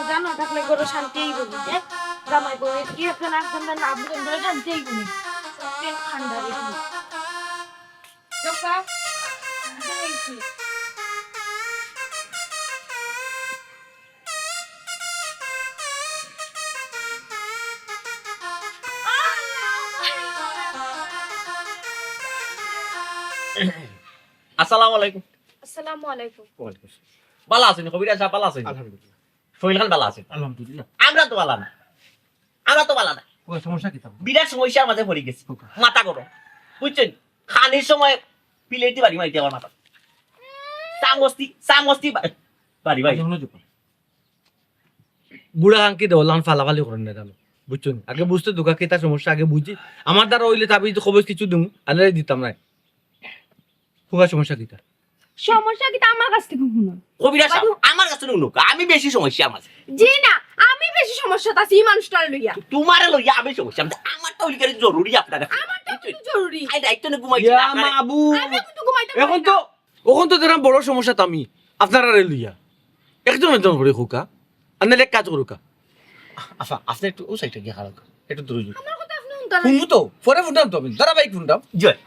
জানো থাকলে গরু শান্তিই বলি যে জামাই বলে কি একটা নাচবেন না নাচবেন বলে শান্তিই বলি ঠান্ডা রেখে আসসালামু আলাইকুম। আসসালামু আলাইকুম। ভালো আছেন কবিরাজ সাহেব? ভালো আছেন? আলহামদুলিল্লাহ। শরীর খান ভালো আছেন? আলহামদুলিল্লাহ। আমরা তো ভালো না, আমরা তো ভালো না। ওই সমস্যা কি তাহলে? বিরাট সমস্যার মাঝে পড়ে গেছি, মাথা গরম বুঝছেন। খানির সময় পিলেটি বাড়ি মাইতে আমার মাথা চামস্তি বাড়ি বাড়ি। বুড়া আঙ্কি দেওয়া লান ফালাফালি করেন না জানো, বুঝছো? আগে বুঝতে দোকা কি তার সমস্যা আগে বুঝি। আমার দ্বারা হইলে তাবি খবর কিছু দিম আনলে দিতাম না। ফুগা সমস্যা কি তার? সমস্যা কি আমার কাছ থেকে শুনো? কবিরাজ সাহেব আমার কাছে নুক, আমি বেশি সমস্যা আমার। জি না, আমি বেশি সমস্যা তাছি এই মানুষটার লইয়া। তোমার লইয়া আমি সমস্যা, আমার তো ওইখানে জরুরি আপনার কাছে। আমার তো কিন্তু জরুরি। আই দায়িত্ব নিয়ে ঘুমাইছি ইয়া আপনারে। মাবু, আমি কিন্তু ঘুমাইতে পারি এখন না। তো যেরকম বড় সমস্যা তো আমি আপনারা লইয়া একজন একজন করে খুকা আনলে এক কাজ করুকা। আফা আপনি একটু ও সাইডে গিয়ে হারাক একটু দূরে যাও। আমার কথা আপনি শুনতে না। ফোন তো পরে ফোনটাম তো আমি ধারাবাহিক ফোনটাম। জয়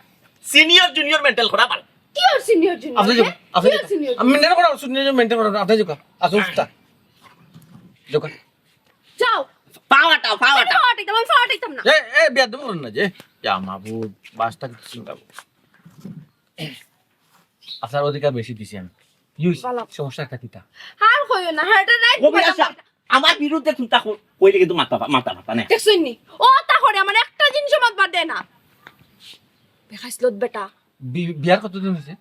সিনিয়র জুনিয়র মেন্টাল করা ভালো। কি ওর সিনিয়র জুনিয়র? আপনি যাও, আপনি কি ওর সিনিয়র? আমি মেনটেন করা শুনে মেনটেন করা আপনি যাও আসুন তা যাও। যাও। পাওয়াটা ফাটাইতাম, আমি ফাটাইতাম না। এ বিয়া দেবো না যে যা মাবু বাসটা কিছু চিন্তা করো। আপনার অধিকার বেশি দিছি আমি। ইউস ভালো। সমস্যা একটা কিতা আর কইও না, হেটা রাইট। কবিরাজ সাহেব আমার বিরুদ্ধে চিন্তা কইলে কিন্তু মাথা নেই। দেখছইনি? ও তা করে আমার একটা জিনিস মত বাদ দেয় না। বেখাইছলত বেটা। বিয়ার কতদিন হয়েছে?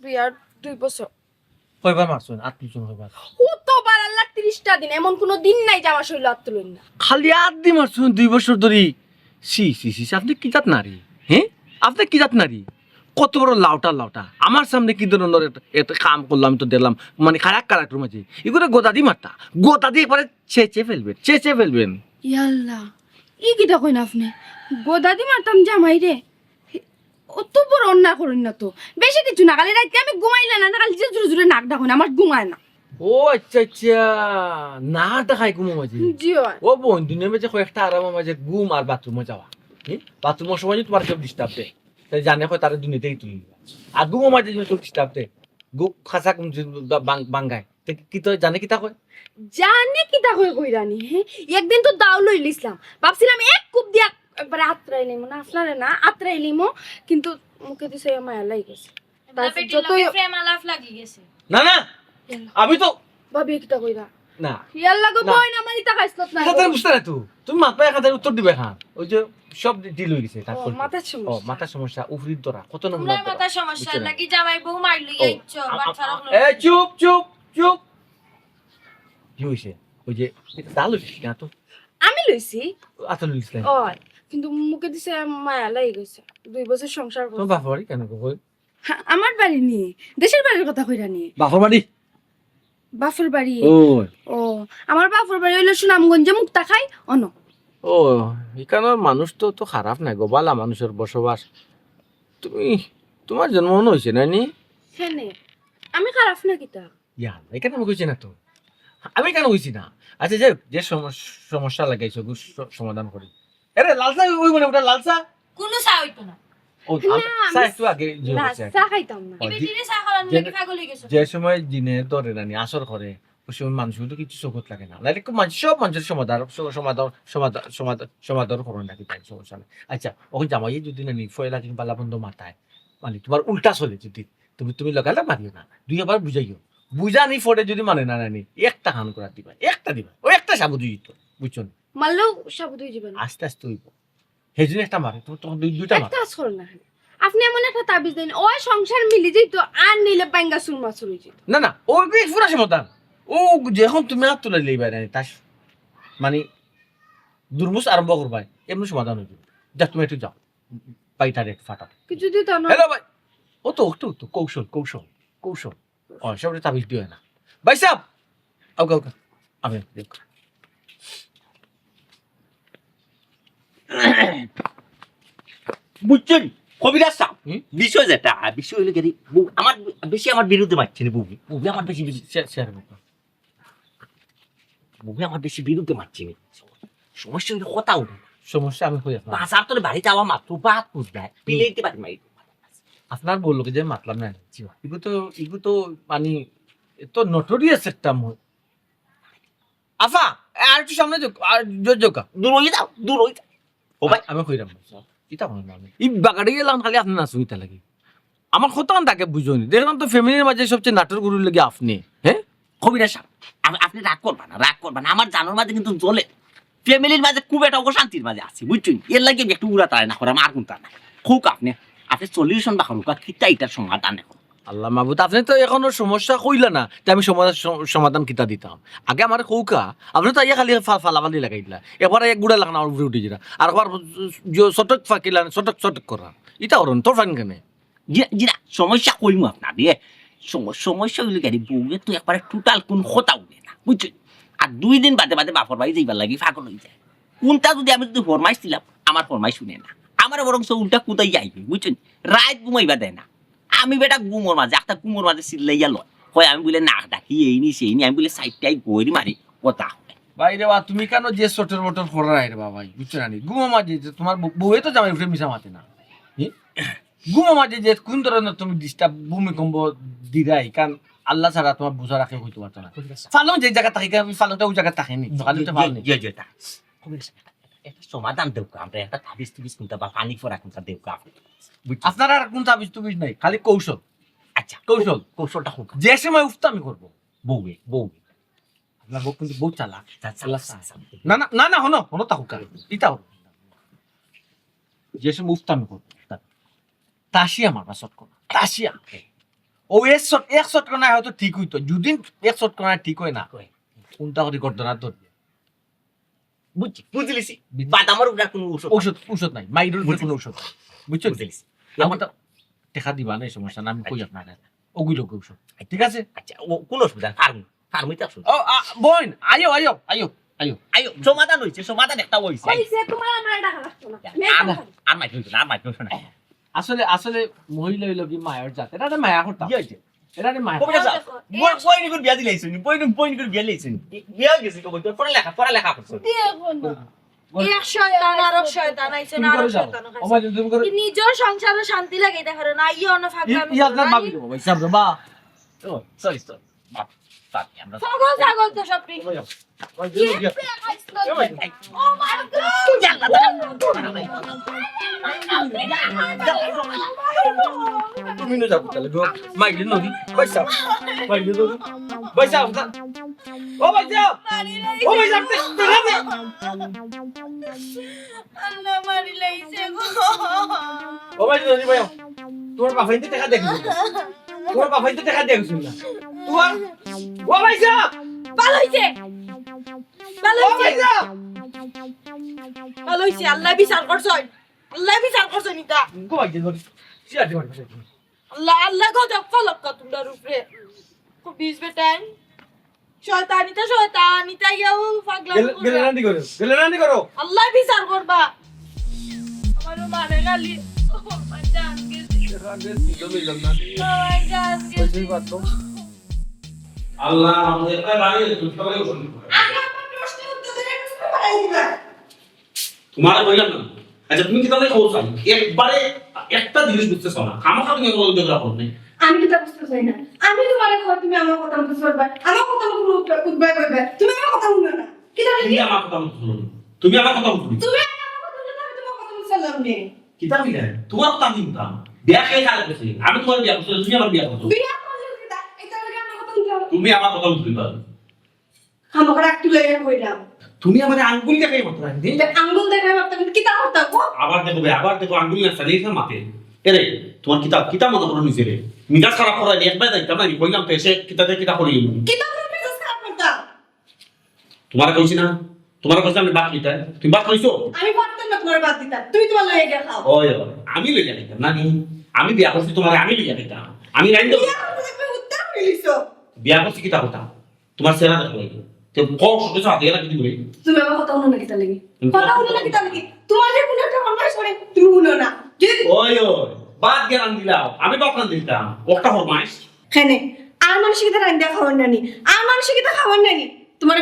বিয়ার 2 বছর। কয়বার মারছেন? আত্মীয় কয়বার? ও তো বার আল্লাহ 30টা দিন, এমন কোনো দিন নাই যে আমার শরীর আত্মলইন না। খালি আট দি মারছেন 2 বছর ধরে। সি সি সি আপনি কি জাত নারী? হ্যাঁ আপনি কি জাত নারী? কত বড় লাউটা আমার সামনে কি ধরনের একটা কাম করলাম তো দেখলাম, মানে খারাপ কারাক্টর মাঝে এগুলো গোদা দি মারতা, গোদা দিয়ে পরে চেঁচে ফেলবেন। ইয়াল্লাহ, ই কিটা কইন আপনি? গোদাদি মারতাম জামাই রে। অত বড় অন্যায় করেন না তো। বেশি কিছু না, খালি রাইতে আমি ঘুমাইলে না, খালি যে জোরে জোরে নাক ডাকুন, আমার ঘুমায় না। ও আচ্ছা না দেখাই ঘুমো মাঝে। জি হয়। ও বোন দুনিয়া মাঝে কয়েকটা আরাম মাঝে ঘুম আর বাথরুমে যাওয়া। বাথরুমের সময় যদি তোমার কেউ ডিস্টার্ব দেয় তাই জানে হয় তারা দুনিয়াতেই তুলি আর ঘুমো মাঝে যদি কেউ ডিস্টার্ব দেয় গু খাসা বাঙ্গায় কি তো জানে কি তা কয়? জানি কিটা কই কইরানি। হ্যাঁ, একদিন তো দাও লই লিসলাম, ভাবছিলাম এক কুপ দিয়া একবার আত্রাই লিমো না, আসলারে না আত্রাই লিমো, কিন্তু মুখে দিছে মায়া লাগি গেছে। তারপর যতই প্রেম আলাপ লাগি গেছে। না আমি তো ভাবি কিটা কইরা না ইয়াল্লাহ গো না। বই না মারি তাকাইছলত না। কথা বুঝতে না তো তুমি মাথা এক হাজার উত্তর দিবে হ্যাঁ ওই যে সব ডিল হয়ে গেছে তারপর মাথার সমস্যা। ও মাথার সমস্যা উফরির দরা কত নম্বর তোমরা মাথা সমস্যা বুঝছো না? লাগি জামাই বউ মারলি ও, আইছো বাচ্চারা হলো। এ চুপ কি হইছে ওই যে ডাল হইছে না তো আমি লইছি আতল ইসলাম ওই, কিন্তু মুখে দিছে মায়া লাগি গেছে। 2 বছর সংসার তোমার করছি। বাপা বাড়ি কেন কই? হ্যাঁ, আমার বাড়ি নিয়ে, দেশের বাড়ির কথা কইরা নিয়ে। বাপা বাড়ি বাফুর বাড়ি। ও ও, আমার বাপুর বাড়ি হইলো সুনামগঞ্জে, মুক্তা খাই অন। ও এখানের মানুষ তো তো খারাপ নাই গো, বালা মানুষের বসবাস। তুমি তোমার জন্ম হয়েছে না নি? হ্যাঁ, আমি খারাপ না কিতা? ইয়া এখানে আমি কইছি না তো, আমি কেন কইছি না। আচ্ছা যে যে সমস্যা লাগাইছো সমাধান করি। আরে লালসা ওই মানে ওটা লালসা কোনো চা হইতো না। ও না, চা আমি- একটু আগে যে না, হয়েছে আর কি। চা খাইতাম না। ও, এই বেটিরে চা খাওয়ানো লাগি পাগল হয়ে গেছো। যে সময় দিনে ধরে রানি আসর করে ওই সময় মানুষ তো কিছু চোখত লাগে না, নাহলে খুব মানুষ সব মানুষের সমাধান করেন নাকি তাই সমস্যা নেই। আচ্ছা ওখানে জামাই যদি নানি ফয়লা কিংবা লাবন্ধ মাথায় মানে তোমার উল্টা চলে যদি তুমি লগালে মারিও না, 2 বার বুঝাইও, বুঝানি ফোটে যদি মানে না নানি একটা হান করা দিবা, একটা দিবা, ওই একটা সাবু দুই দিত বুঝছো না, মারলেও সাবুত হয়ে যাবেন। আস্তে আস্তে হইব। সেই জন্য একটা মারে তখন দুইটা মারে। একটা কাজ করেন না, আপনি এমন একটা তাবিজ দেন ওই সংসার মিলি যেত, আর নিলে বাঙ্গা সুরমা চলে যেত। না ওই পুরা সমাধান ও যখন তুমি হাত তুলে লইবা না তার মানে দুর্মুষ আরম্ভ করবা এমনি সমাধান হয়ে যাবে। যা তুমি একটু যাও পাইটা রেট ফাটা। কিছু দিত না। হ্যালো ভাই ও তো একটু কৌশল ও সব তাবিজ দিও না ভাই সাহেব ওকে আমি দেখ বুঝছেন কবিরাজ সাহেব হুম? বিষয় যেটা বিষয় হইলো গেরি আমার বেশি আমার বিরুদ্ধে মারছে না বুবি আমার বেশি শেয়ার বউ আমার বেশি বিরুদ্ধে মারছি সমস্যা হইলে কথা উঠে সমস্যা আমি কই আপনার বাজার তোর বাড়িতে আবার মাত্র বাদ বুঝবে পিলেইতে পারি মারি আপনার বললো যে মাতলাম না ইগু তো মানে তো নটোরিয়াস একটা মুই আফা আর একটু সামনে যোগ আর যোগ দূর হয়ে যাও দূর হয়ে যাও ও ভাই আমি কইরাম ইটা কোন আমি ই বাগাড়ি গেলাম খালি আপনি না সুইতা লাগি আমার খতান তাকে বুঝুনি দেখলাম তো ফ্যামিলির মাঝে সবচেয়ে নাটক গুরুর লাগে আপনি হ্যাঁ কবিরা সাহেব আপনি রাগ করবেন না আমার জানোর মাঝে কিন্তু জ্বলে ফ্যামিলির মাঝে খুব একটা অশান্তির মাঝে আছে বুঝছেন এর লাগে একটু উড়া তাই না করে আমার কোন তা না খুব আপনি সলিউশন বা করুক কিতা এটার সমাধান এখন আল্লাহ মাহবুদ আপনি তো এখনো সমস্যা কইলা না যে আমি সমাধান কিতা দিতাম আগে আমার কৌকা আপনি তো ইয়ে খালি ফালাফালি লাগাই দিলা এবার এক গুড়া লাগানো আমার উপরে উঠে যেটা আর একবার চটক ফাঁকিলা চটক করা এটা করুন তোর ফাইন কেন জিনা সমস্যা কইমু আপনার দিয়ে সমস্যা হইলে গাড়ি বউয়ে তো একবারে টোটাল কোন কথা উঠে না বুঝছেন আর 2 দিন বাদে বাপর বাড়ি যাইবার লাগি পাগল হয়ে যায় কোনটা যদি ফরমাইশ দিলাম আমার ফরমাইশ শুনে না আমার বরং উল্টা কোথায় যাইবে বুঝছেন রাত ঘুমাইবা দেয় না আমি বেটা গুমোর মাঝে একটা কুমোর মাঝে চিল্লাইয়া লয় হয় আমি বলে না ডাকি এই নি সেই নি আমি বলে সাইডটাই গড়ি মারি কথা বাইরে বা তুমি কেন যে সটর বটর ফরাই রে বাবা বুঝছো না গুমো মাঝে যে তোমার বউয়ে তো জামাই উঠে মিশা মাতে না গুমো মাঝে যে কোন ধরনের তুমি ডিস্টার্ব ভূমিকম্প দিরাই কারণ আল্লাহ ছাড়া তোমার বুঝা রাখে হইতে পারতো না ফালং যে জায়গা থাকে আমি ফালংটা ওই জায়গা থাকেনি ফালংটা ভালো নেই একটা সমাধান দেব আমরা একটা তাবিজ তুবিজ কোনটা বা পানি ফোরা কোনটা দেব আপনার আর কোন তাবিজ তুবিজ নাই খালি কৌশল আচ্ছা কৌশলটা হোক যে সময় উঠতে আমি করবো বউয়ে আপনার বউ কিন্তু বউ চালাক চালা না হনো তা হোক ইটা হোক যে সময় উঠতে আমি করবো তাসিয়া মারবা শট করো তাসিয়া ও এক শট করা হয়তো ঠিক হইতো যদি এক শট করা ঠিক হয় না কোনটা করে করতো না তোর বুঝলিছি বাদামের উপরে কোনো ঔষধ নাই মাইরের উপরে কোনো ঔষধ নাই বুঝছো বুঝলিছি আমার তো দেখা দিবা না এই সমস্যা না আমি কই আপনার ওগুলো ঔষধ ঠিক আছে আচ্ছা ও কোন অসুবিধা ফার্মিতে অসুবিধা ও বোন আয়ো আয়ো সমাধান হইছে সমাধান একটা হইছে কইছে তোমার আমার ডাকা লাগতো না আর মাই হইছে না আসলে মহিলা হইল কি মায়ের জাত এটা মায়া করতাম কি হইছে এটা মায়া কবিরা সাহেব বই নিকুর বিয়া দিলাইছেন বই নিকুর বিয়া লাইছেন বিয়া গেছে কবি তোর পড়ালেখা করছ এক শয়তান আর এক শয়তান আইছে না আর শয়তান তুমি করে নিজের সংসারে শান্তি লাগে দেখা না ইয়ে অন্য ফাগলামি ইয়া আপনার ভাবি দেবো ভাই সামনে বা ও সরি আমরা পাগল ছাগল তো সব ঠিক ও মাই তুমি না যাবো তাহলে গো মাইলে নদী পয়সা মাইলে নদী পয়সা ও পয়সা ও পয়সা দেখা দে আল্লাহ মারি লাইছে গো ও পয়সা নদী ভাই তোমার বাফাইতে টাকা দেখি তোমার বাফাইতে টাকা দেখছ না তোমার ও পয়সা ভালো হইছে ও পয়সা ভালো হইছে আল্লাহ বিচার করছই নিতা কো আইতে নদী সিয়া দিবা আল্লাহ গজব ফলক তোমার উপরে খুব বিষ বেটাই শয়তানিতা ইয়াও পাগলামি গেলেরানি করো আল্লাহ বিচার করবা আমার মানে গালি আমার জান গেছে আমার জান গেছে আল্লাহ আমাদের বাড়ি সবাই শুনতে আগে আমার প্রশ্নের উত্তর দেন পারাই দিবা তোমার বললাম না আচ্ছা তুমি কি তাহলে খোঁজ একবারে একটা জিনিস বুঝতেছ না আমাকে তুমি কোনো উদ্যোগ করো নাই আমি তো বুঝতে চাই না আমি তোমার ঘর তুমি আমার কথা মতো চলবে আমার কথা মতো উঠবে করবে তুমি আমার কথা শুনবে না কি তাহলে তুমি আমার কথা মতো শুনো তুমি আমার কথা মতো তুমি আমার কথা শুনলে আমি তোমার কথা মতো চললাম নে কি তা মিলে তোমার কথা আমি শুনতাম বিয়া খেয়ে খারাপ গেছে আমি তোমার বিয়া করছি তুমি আমার বিয়া করছো বিয়া করলে কি এটা লাগে আমার কথা শুনতে হবে তুমি আমার কথা মতো শুনবা আমাকে একটু লেগে কইলাম তুমি আমার আঙ্গুল দেখাই মতো রাখবে আঙ্গুল দেখাই ভাবতাম কি তা করতে গো আবার দেখো আঙ্গুল না চালিয়ে মাতে এরে তোমার কিতাব মনে করো নিজে রে মিজাজ খারাপ করাই একবার যাইতাম না কইলাম তো এসে কিতাব করি কি তা তুমি মেজাজ খারাপ করতাম তোমার কইছি না তোমার কাছে আমি বাদ দিতাম তুমি বাদ কইছো আমি পারতাম না তোমার বাদ দিতাম তুমি তোমার লয়ে গিয়ে খাও ওই আমি লইয়া দিতাম না আমি বিয়া করছি তোমার আমি লইয়া দিতাম আমি রাইন দেব বিয়া করতে তুমি উত্তর মিলিছো বিয়া করছি কিতা কথা তোমার সেরা দেখো লাগে তো কোন সদস্য হাতে গেলা কিছু বলি তুমি আমার কথা শুনো না কি তা লাগি কথা শুনো না কি তা লাগি তোমার যে কোনো একটা কথা শুনে তুমি শুনো না যদি ওই বাদ গেলাম দিলাও আমি বাপরান দিতাম একটা ফরমাইশ হ্যাঁ আর মানুষকে তো রান্না খাওয়ার নানি আর মানুষকে তো খাওয়ার নানি তোমার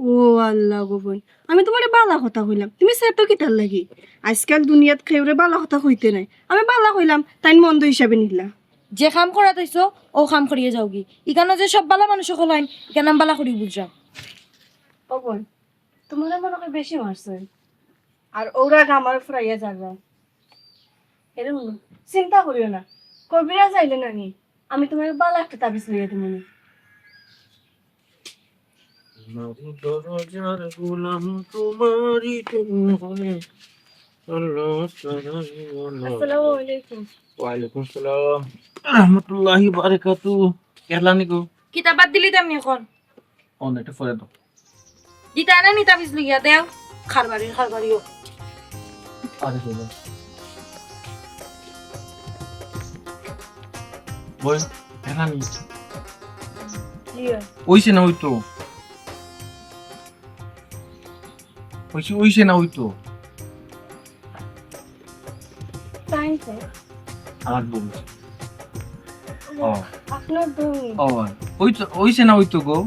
ও আল্লাহ গো বোন, আমি তোমার বালা কথা কইলাম, তুমি সেতো কিতার লাগি? আজকাল দুনিয়াত খেউরে বালা কথা কইতে নাই, আমি বালা কইলাম তাই মন্দ হিসাবে নিলা। যে কাম করা তৈছো ও কাম করিয়ে যাও কি, ইখানে যে সব বালা মানুষ হলাইন এখানে বালা করি বুঝাম। ও বোন, তোমার মনে হয় বেশি মারছে, আর ওরা আমার ফ্রাইয়া যাবে এরকম চিন্তা করিও না, কবিরা যাইলে নানি আমি তোমার বালা একটা তাবিজ লইয়া দিব। আসসালামু আলাইকুম। ওয়ালাইকুম সালাম রহমতুল্লাহি বারাকাতু। কেলা নিকো কিতাবাত দিলি তেমনি এখন অনেকটা ফরে দাও। গীতা না নিতা বিজ লিয়া দেও খারবারিও আরে চলো বল কেলা নি ওইছে না হইতো, ওইছে না হইতো তাই তো আমার বউ। ও আপনার বোন ও ওইছে না হইতো গো,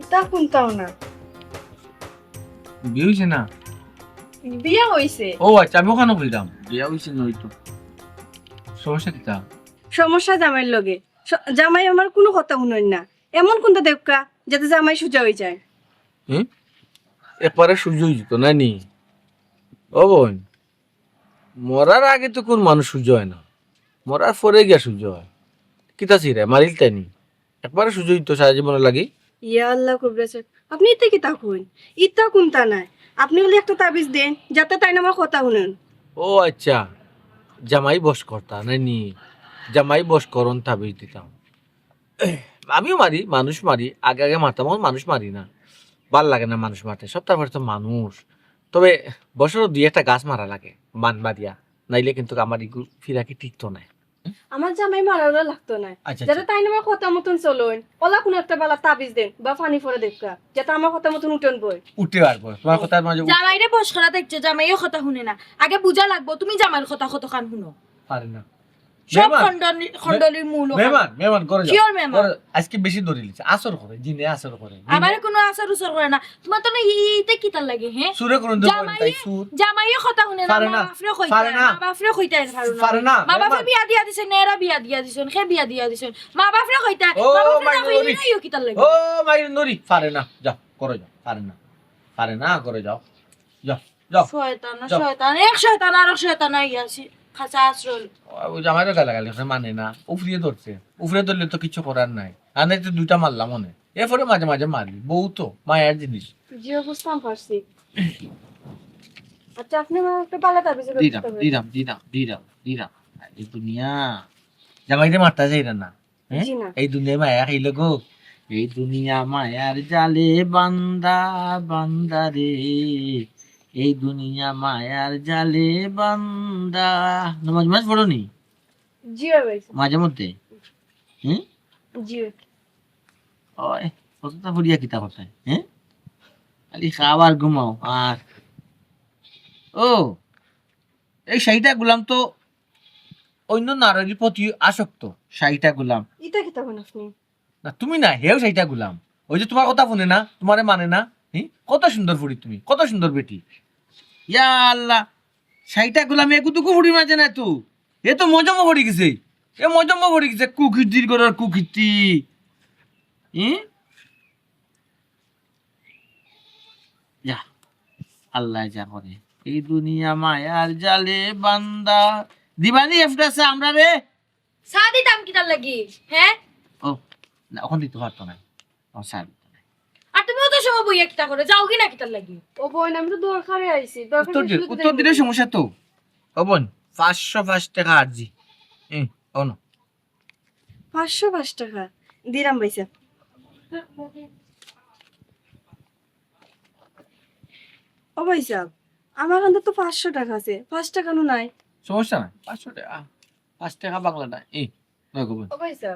এটা কোনটাও না, বিয়ে হইছে না। বিয়া হইছে। ও আচ্ছা আমি ওখানে বললাম বিয়ে হইছে না হইতো, সমস্যা কি তা? সমস্যা জামাইয়ের লগে, জামাই আমার কোনো কথা শুনেন না, এমন কোনটা দেখা যাতে জামাই সোজা হয়ে যায়। একবারে সূর্য যেত না নি। ও বোন, মরার আগে তো কোন মানুষ সূর্য হয় না, মরার পরে গিয়া সূর্য হয়। কিতা ছিরে মারিল তাই নি, একবারে সূর্য দিত সারা জীবনে লাগে। ইয়া আল্লাহ কবরেছে, আপনি ইতে কি তা কইন, ইতা কোনটা নাই, আপনি হলে একটা তাবিজ দেন যাতে তাই না আমার কথা শুনেন। ও আচ্ছা, জামাই বস করতা নাইনি, জামাই বস করন তাবিজ দিতাম। আমিও মারি, মানুষ মারি, আগে আগে মারতাম, এখন মানুষ মারি না, ভাল লাগে না মানুষ মারতে, সব তারপরে তো মানুষ। তবে বছর দুই একটা গাছ মারা লাগে বানবা দিয়া, নাইলে কিন্তু আমার ইগু ফিরাকি টিকতো না। আমার জামাই মারারও লাগতো না, আচ্ছা যাতে তাই না আমার কথা মতন চলুন, ওলা কোনো একটা বেলা তাবিজ দেন বা পানি পরে দেখা যাতে আমার কথা মতন উঠন বই। উঠতে পারবো তোমার কথা মাঝে জামাইরে বস করা দেখছো, জামাইও কথা শুনে না, আগে বুঝা লাগবো তুমি জামাইয়ের কথা কত কান শুনো। পারে না। সব মেহমান, খন্ডলির মূল ওখানে। মেহমান করে যাও। কিয়র মেহমান? করে, আজকে বেশি ধরে লিছে, আসর করে, জিনে আসর করে। আমার কোনো আচার উচার করে না, তোমার তো না ইতে কিতার লাগে হ্যাঁ। সুরে কোন দেব তাই সুর জামাইও কথা শুনে না, পারে না, মা বাপরে কইতে পারে না। মা বাপরে কইতে পারে না, মা বাপরে মেহমান। বিয়া দিয়া দিছেন, নেরা বিয়া দিয়া দিছেন, খে বিয়া দিয়া দিছেন, মা বাপরে কইতে ও মা বাপরে মাই না কইলে নরি। না ইও কিতার লাগে। ও মাই নরি, পারে না, যাও করে যাও, পারে না করে যাও, যাও যাও। শয়তান না যাও। শয়তান, এক শয়তান আর এক শয়তান আইয়াছি খাঁচা আশ্রয়। ওই জামাইরও গালাগালি করে, মানে না, উফরিয়ে ধরছে, উফরিয়ে ধরলে তো কিছু করার নাই, আনে তো দুইটা মারলাম মনে, এরপরে মাঝে মাঝে মারি, বউ তো মায়ের জিনিস। জি বুঝতাম পারছি। আচ্ছা আপনি আমার একটা বালা তাবিজ দিরাম এই দুনিয়া জামাইতে মারতা যাইরা না, হ্যাঁ? জি না। এই দুনিয়ায় মায়া খাইল গো, এই দুনিয়া মায়ার জালে বান্দা বান্দা রে, এই দুনিয়া মায়ার জালে বান্দা। নামাজ মাঝ পড়ো নি জি ভাই। মাঝে মধ্যে? হ্যাঁ জি ওই কতটা পড়িয়া কিতাব আছে, হ্যাঁ? খালি খাবার ঘুমাও আর ও এই শাহিটা গুলাম তো অন্য নারীর প্রতি আসক্ত, শাহিটা গুলাম ইটা কি তখন আপনি? না তুমি না, হেও শাহিটা গুলাম, ওই যে তোমার কথা শুনে না, তোমারে মানে না, কত সুন্দর ফুড়ি তুমি, কত সুন্দর বেটি, ইয়া আল্লাহ, শাহিটা গুলাম একুটুকু ফুড়ি মাঝে না তো, এ তো মজম্ম পড়ে গেছে, এ মজম্ম পড়ে গেছে, কুকীর্তির করার কুকীর্তি। যা আল্লাহ যা করে, এই দুনিয়া মায়ার জালে বান্দা। দিবানি এফটাসে আমরা রে, চা দিতাম কিতার লাগি হ্যাঁ। ও না ওখান দিতে পারতো না, ও স্যার আর তুমি অত সময় বইয়া কিতা করে যাও কি না কিতার লাগি। ও বোন আমি তো দরকারে আইছি, উত্তর দিলে সমস্যা তো। ও বোন 505 টাকা আরজি, ও না 505 টাকা দিলাম ভাইসা। ও ভাইসা আমার কাছে তো 500 টাকা আছে, 5 টাকা নো নাই। সমস্যা নাই, 500 টাকা 5 টাকা বাংলা না, নয় গো বোন। ও ভাইসা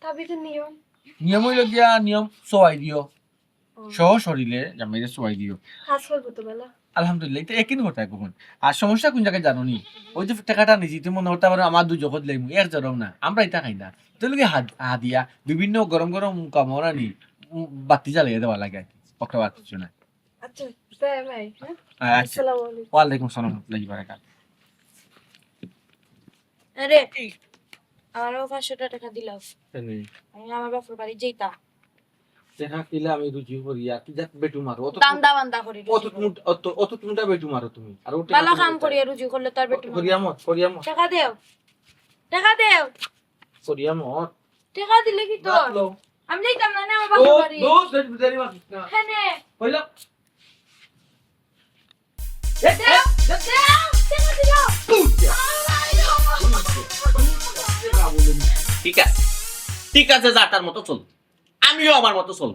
তাবিজের নিয়ম নিয়ম হইল গিয়া, নিয়ম সবাই দিও, সহ শরীরে জামাইরে সবাই দিও। কাজ করবো তো বেলা। আলহামদুলিল্লাহ, এটা একই কথা গোপন। আর সমস্যা কোন জায়গায় জানো নি, ওই যে টাকাটা নিয়েছি তুমি মনে হতে পারো আমার 2 জগৎ লাগবো, এক জরম না, আমরা এটা খাই না, তোকে হাত দিয়া বিভিন্ন গরম গরম কামড়া নি বাতি জ্বালিয়ে দেওয়া লাগে আর কি, ওকে বাদ কিছু না আচ্ছা তাই ভাই হ্যাঁ আচ্ছা আসসালামু আলাইকুম। ওয়ালাইকুম সালাম লাগি বারাকাত আরে আমারও 500 টাকা দিলাও আমি আমার বাপের বাড়ি যেতাম দেখা কিলা আমি রুজি করি আর কি যাক বেটু মারো দান্দা বান্দা করি অত তুমিটা বেটু মারো তুমি আর ওটা ভালো কাম করি রুজি করলে তার বেটু করিয়ামত টাকা দেও টাকা দেও করিয়ামত টাকা দিলে কি তোর রাখলো আমি যাইতাম না আমার ও বাপের বাড়ি দোস দেরি মারছিস না হ্যাঁ নে হইলা দেও দেও টাকা দিও ঠিক আছে যাটার মতো চল আমিও আমার মতো চল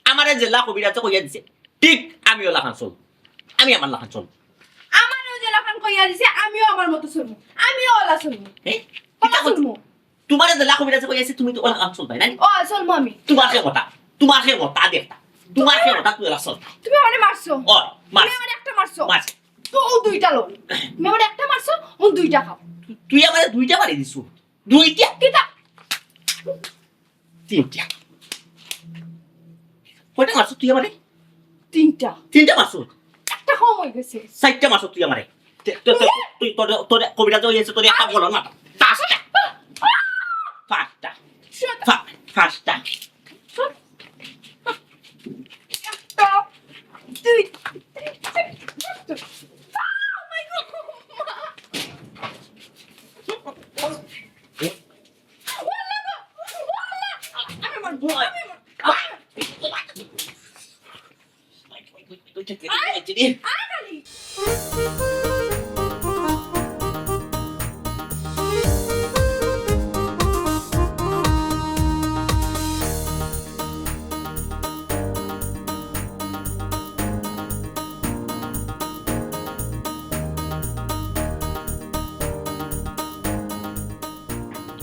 আমারে জেলা কবিরাজে কইয়া দিছে ঠিক আমিও লাখান চল আমি আমার লাখান চল আমারও যে লাখান কইয়া দিছে আমিও আমার মতো চলবো আমিও ওলা চলবো কিতা কইছ চলবো তোমারে জেলা কবিরাজে কইয়াছে তুমি তো লাখান চল ভাই না ও চলবো আমি তোমার কে কথা দেখতা তোমার কে কথা তুই চল তুমি আমারে মারছো ও মার তুমি আমারে একটা মারছো মার তো ও দুইটা লো তুমি আমারে একটা মারছো ও দুইটা খাও তুই আমারে দুইটা মারি দিছু দুইটা কিতা তিনটা কয়টা মারছো তুই আমারে তিনটা মারছো একটা কম হয়ে গেছে চারটা মারছো তুই আমারে তুই তোর কবিরাজ হইয়াছে তোর একটা বলো না পাঁচটা পাঁচটা একটা দুই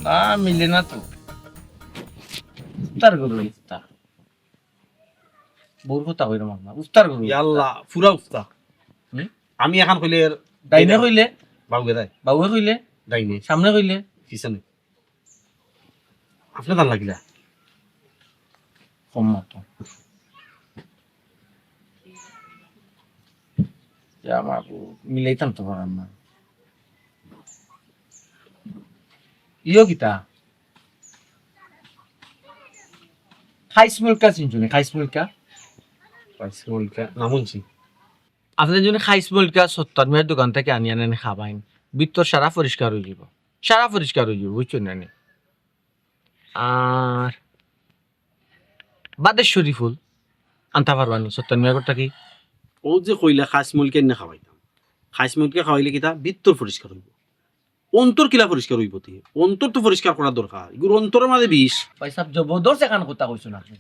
না মিলে না তো উস্তার গরু উস্তা বউর কথা কইরা মামা উস্তার গরু আল্লাহ পুরা উস্তা হুম? আমি এখন কইলে ডাইনে কইলে বাবু গেদাই বাবুয়ে কইলে ডাইনে সামনে কইলে পিছনে আপনার দান লাগিলা কম মতো আমার মিলাইতাম তো পারাম না ইয়ো কিতা খাইস মুলকা চিনছুনি খাইস মুলকা নামুনছি আপনার জন্য খাইস মুলকা সত্তর মেয়ের দোকান থেকে আনি আনে খাবাইন ভিতর সারা পরিষ্কার হয়ে যাব সারা পরিষ্কার হয়ে যাব বুঝছো না নি? আর বাদেশ্বরী ফুল আনতে পারবানি সত্তর মেয়েরটা কি ও যে কইলা খাসমুলকে না খাওয়াইতাম খাসমুলকে খাওয়াইলে কিতা ভিতর পরিষ্কার হইব অন্তর কিলা পরিষ্কার হইব তে অন্তর তো পরিষ্কার করা দরকার এগুলো অন্তরের মাঝে বিষ পয়সা জবরদস্ত এখান কথা কইছো না আপনি।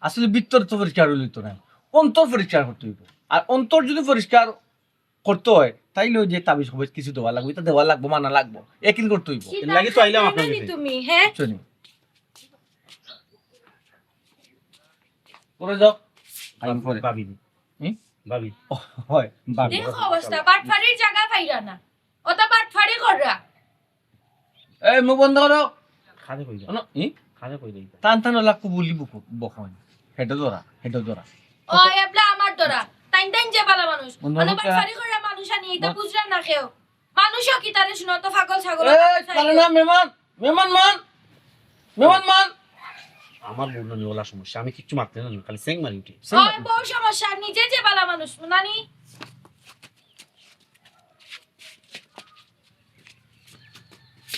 আসলে ভিতর তো পরিষ্কার হইলে তো না অন্তর পরিষ্কার করতে হইব আর অন্তর যদি পরিষ্কার করতে হয় তাইলে ওই যে তাবিজ হবে কিছু দেওয়া লাগবে এটা দেওয়া লাগবে মানা লাগবে একদিন করতে হইব এর লাগি তো আইলাম আপনার কাছে তুমি হ্যাঁ শুনি করে যাও আইন পরে ভাবি হুম? ভাবি হয় বাবা দেখো অবস্থা বাটফাড়ির জায়গা পাইরা না ওটা বাটফাড়ি কররা এই মুখ বন্ধ করো খাদে কই যা অন ই খাদে কই যাই টান টান লাগ বলি বখন হেডো ধরা ও এবলা আমার দরা টাইম টাইম যে বালা মানুষ বন্ধু মানে আমাকে- বাটফাড়ি কররা মানুষ আনি এটা বুঝরা না কেউ মানুষও কি তারে শুনো তো পাগল ছাগল এই চলে না মেহমান মান আমার বউন নিওলা সমস্যা আমি কিচ্ছু মারতে না খালি সেং মারি উঠি ওই বউ সমস্যা নিজে যে বালা মানুষ নানি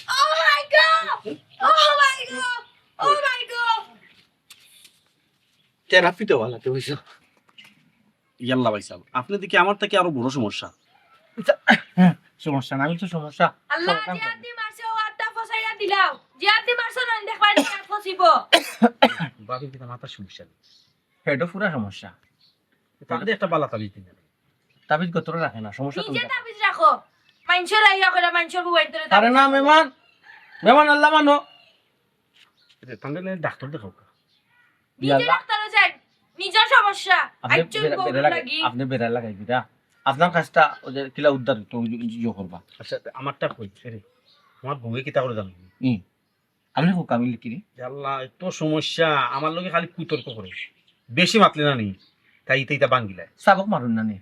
Oh my god! Oh my god! Oh my god! Therapy দেওয়া লাগে বুঝছো ইয়াল্লা ভাই সাহেব আপনি দেখি আমার থেকে আরো বড় সমস্যা সমস্যা না আমি তো সমস্যা আল্লাহ জিয়াদি মারছে ও আটটা ফসাইয়া দিলাও জিয়াদি মারছে না দেখবাই না ফসিব বাকি কিনা মাথার সমস্যা নেই হেডো পুরা সমস্যা তাহলে একটা বালা তালি দিন তাবিজ গোত্র রাখে না সমস্যা তুমি নিজে তাবিজ রাখো মাইনছর আইয়া করে মাইনছর বুবাইন ধরে আরে না মেহমান আল্লাহ মানো তাহলে ডাক্তার দেখাও নিজে ডাক্তার যাই নিজের সমস্যা একজন বউ লাগি আপনি বেড়া লাগাই দিরা আপনার কাজটা ওই যে কিলা উদ্ধার তো ইয়ে করবা আচ্ছা আমারটা কই রে আমার বউয়ে কিতা করে জানো আপনি হোক আমি লিখি রে আল্লাহ এত সমস্যা আমার লগে খালি কুতর্ক করে বেশি মাতলে না নি তাই এটা বাঙ্গিলায় সাবক মারুন না নে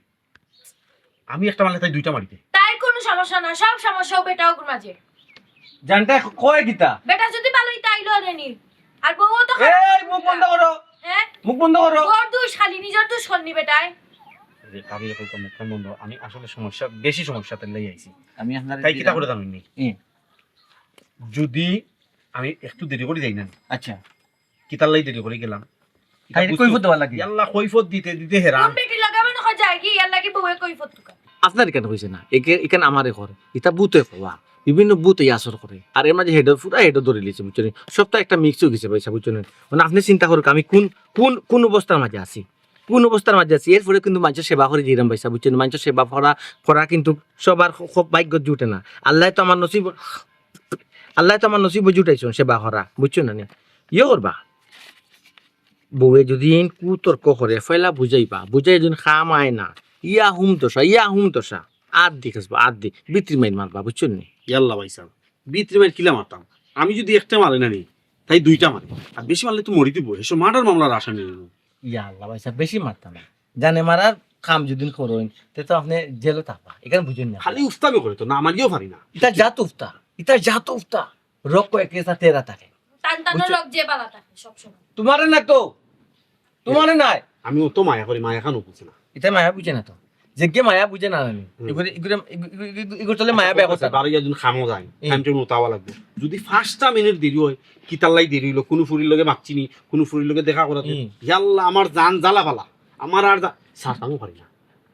আমি একটা মারলে তাই দুইটা মারিতে তাই কোনো সমস্যা না, সব সমস্যাও বেটাও মাঝে। জানটা কয় কিতা বেটা যদি ভালোই তাইলো রেনি, আর বউও তো এই মুখ বন্ধ করো, হ্যাঁ মুখ বন্ধ করো। তোর দুষ খালি নিজের দুষ করনি বেটায়। আমি এরকম মুখখান বন্ধ, আমি আসলে সমস্যা বেশি সমস্যাতে লেগে আইছি। আমি আপনার তাই কিতা করে জানেননি, হুম। যদি আমি একটু দেরি করে যাই না, আচ্ছা কিতার লাই দেরি করে গেলাম, তাই কইফত দেওয়া লাগে আল্লাহ কৈফত দিতে দিতে হেরান। কোন বেটি লাগাবেন হয় যায় কি ইয়ার লাগি বউয়ে কই ফতুকা। আপনার কেন হয়েছে না এখানে আমারে করে এটা বুথে পাওয়া বিভিন্ন বুথ এই আসর করে আর এর মাঝে হেডের পুরা হেডও ধরে লিয়েছে বুঝছেন সবটা একটা মিক্স হয়ে গেছে পয়সা বুঝছেন মানে আপনি চিন্তা করুক আমি কোন কোন কোন অবস্থার মাঝে আছি, কোন অবস্থার মাঝে আছি। এরপরে কিন্তু মানুষের সেবা করে দিলাম পয়সা বুঝছেন, মানুষের সেবা করা কিন্তু সবার খুব ভাগ্য জুটে না। আল্লাহ তো আমার নসিব জুটাইছেন সেবা করা বুঝছো না ইয়ে করবা বউয়ে যদি কুতর্ক করে ফেলা বুঝাই যদি খাম আয় না ইয়া হুম দশা আর দেখবা আর দি বিত্রি মাইন মারবা বুঝছো নি। ইয়াল্লা ভাই সাহেব বিত্রি মার কিলা মারতাম, আমি যদি একটা মারে না নি তাই দুইটা মারে, আর বেশি মারলে তো মরি দিব, এসব মার্ডার মামলার আসামি। ইয়া আল্লাহ ভাই সাহেব বেশি মারতাম না, জানে মারার খাম যদি করুন তো আপনি জেলে থাকবা এখানে বুঝুন না। খালি উস্তামি করে তো না মারিও পারি না। ইটা জাত উফতা রক একে সাথে তেরা থাকে টান টান বুঝছো? রক যে বালা থাকে সব সময়। তোমারে না তো তোমারে নাই আমি অত মায়া করি, মায়া খানো বুঝে না। এটা মায়া বুঝে না তো যে কে মায়া বুঝে না জানি এগুলো চলে মায়া বেয়া কথা বারো একজন খামো যায়, খামটা মোতাওয়া লাগবে। যদি 5টা মিনিট দেরি হয়, কিতাল্লাই দেরি হইলো, কোনো ফুরির লগে মারছিনি, কোনো ফুরির লগে দেখা করাতে, ইয়াল্লা আমার জান জ্বালা পালা, আমার আর স্যার আমিও পারি না।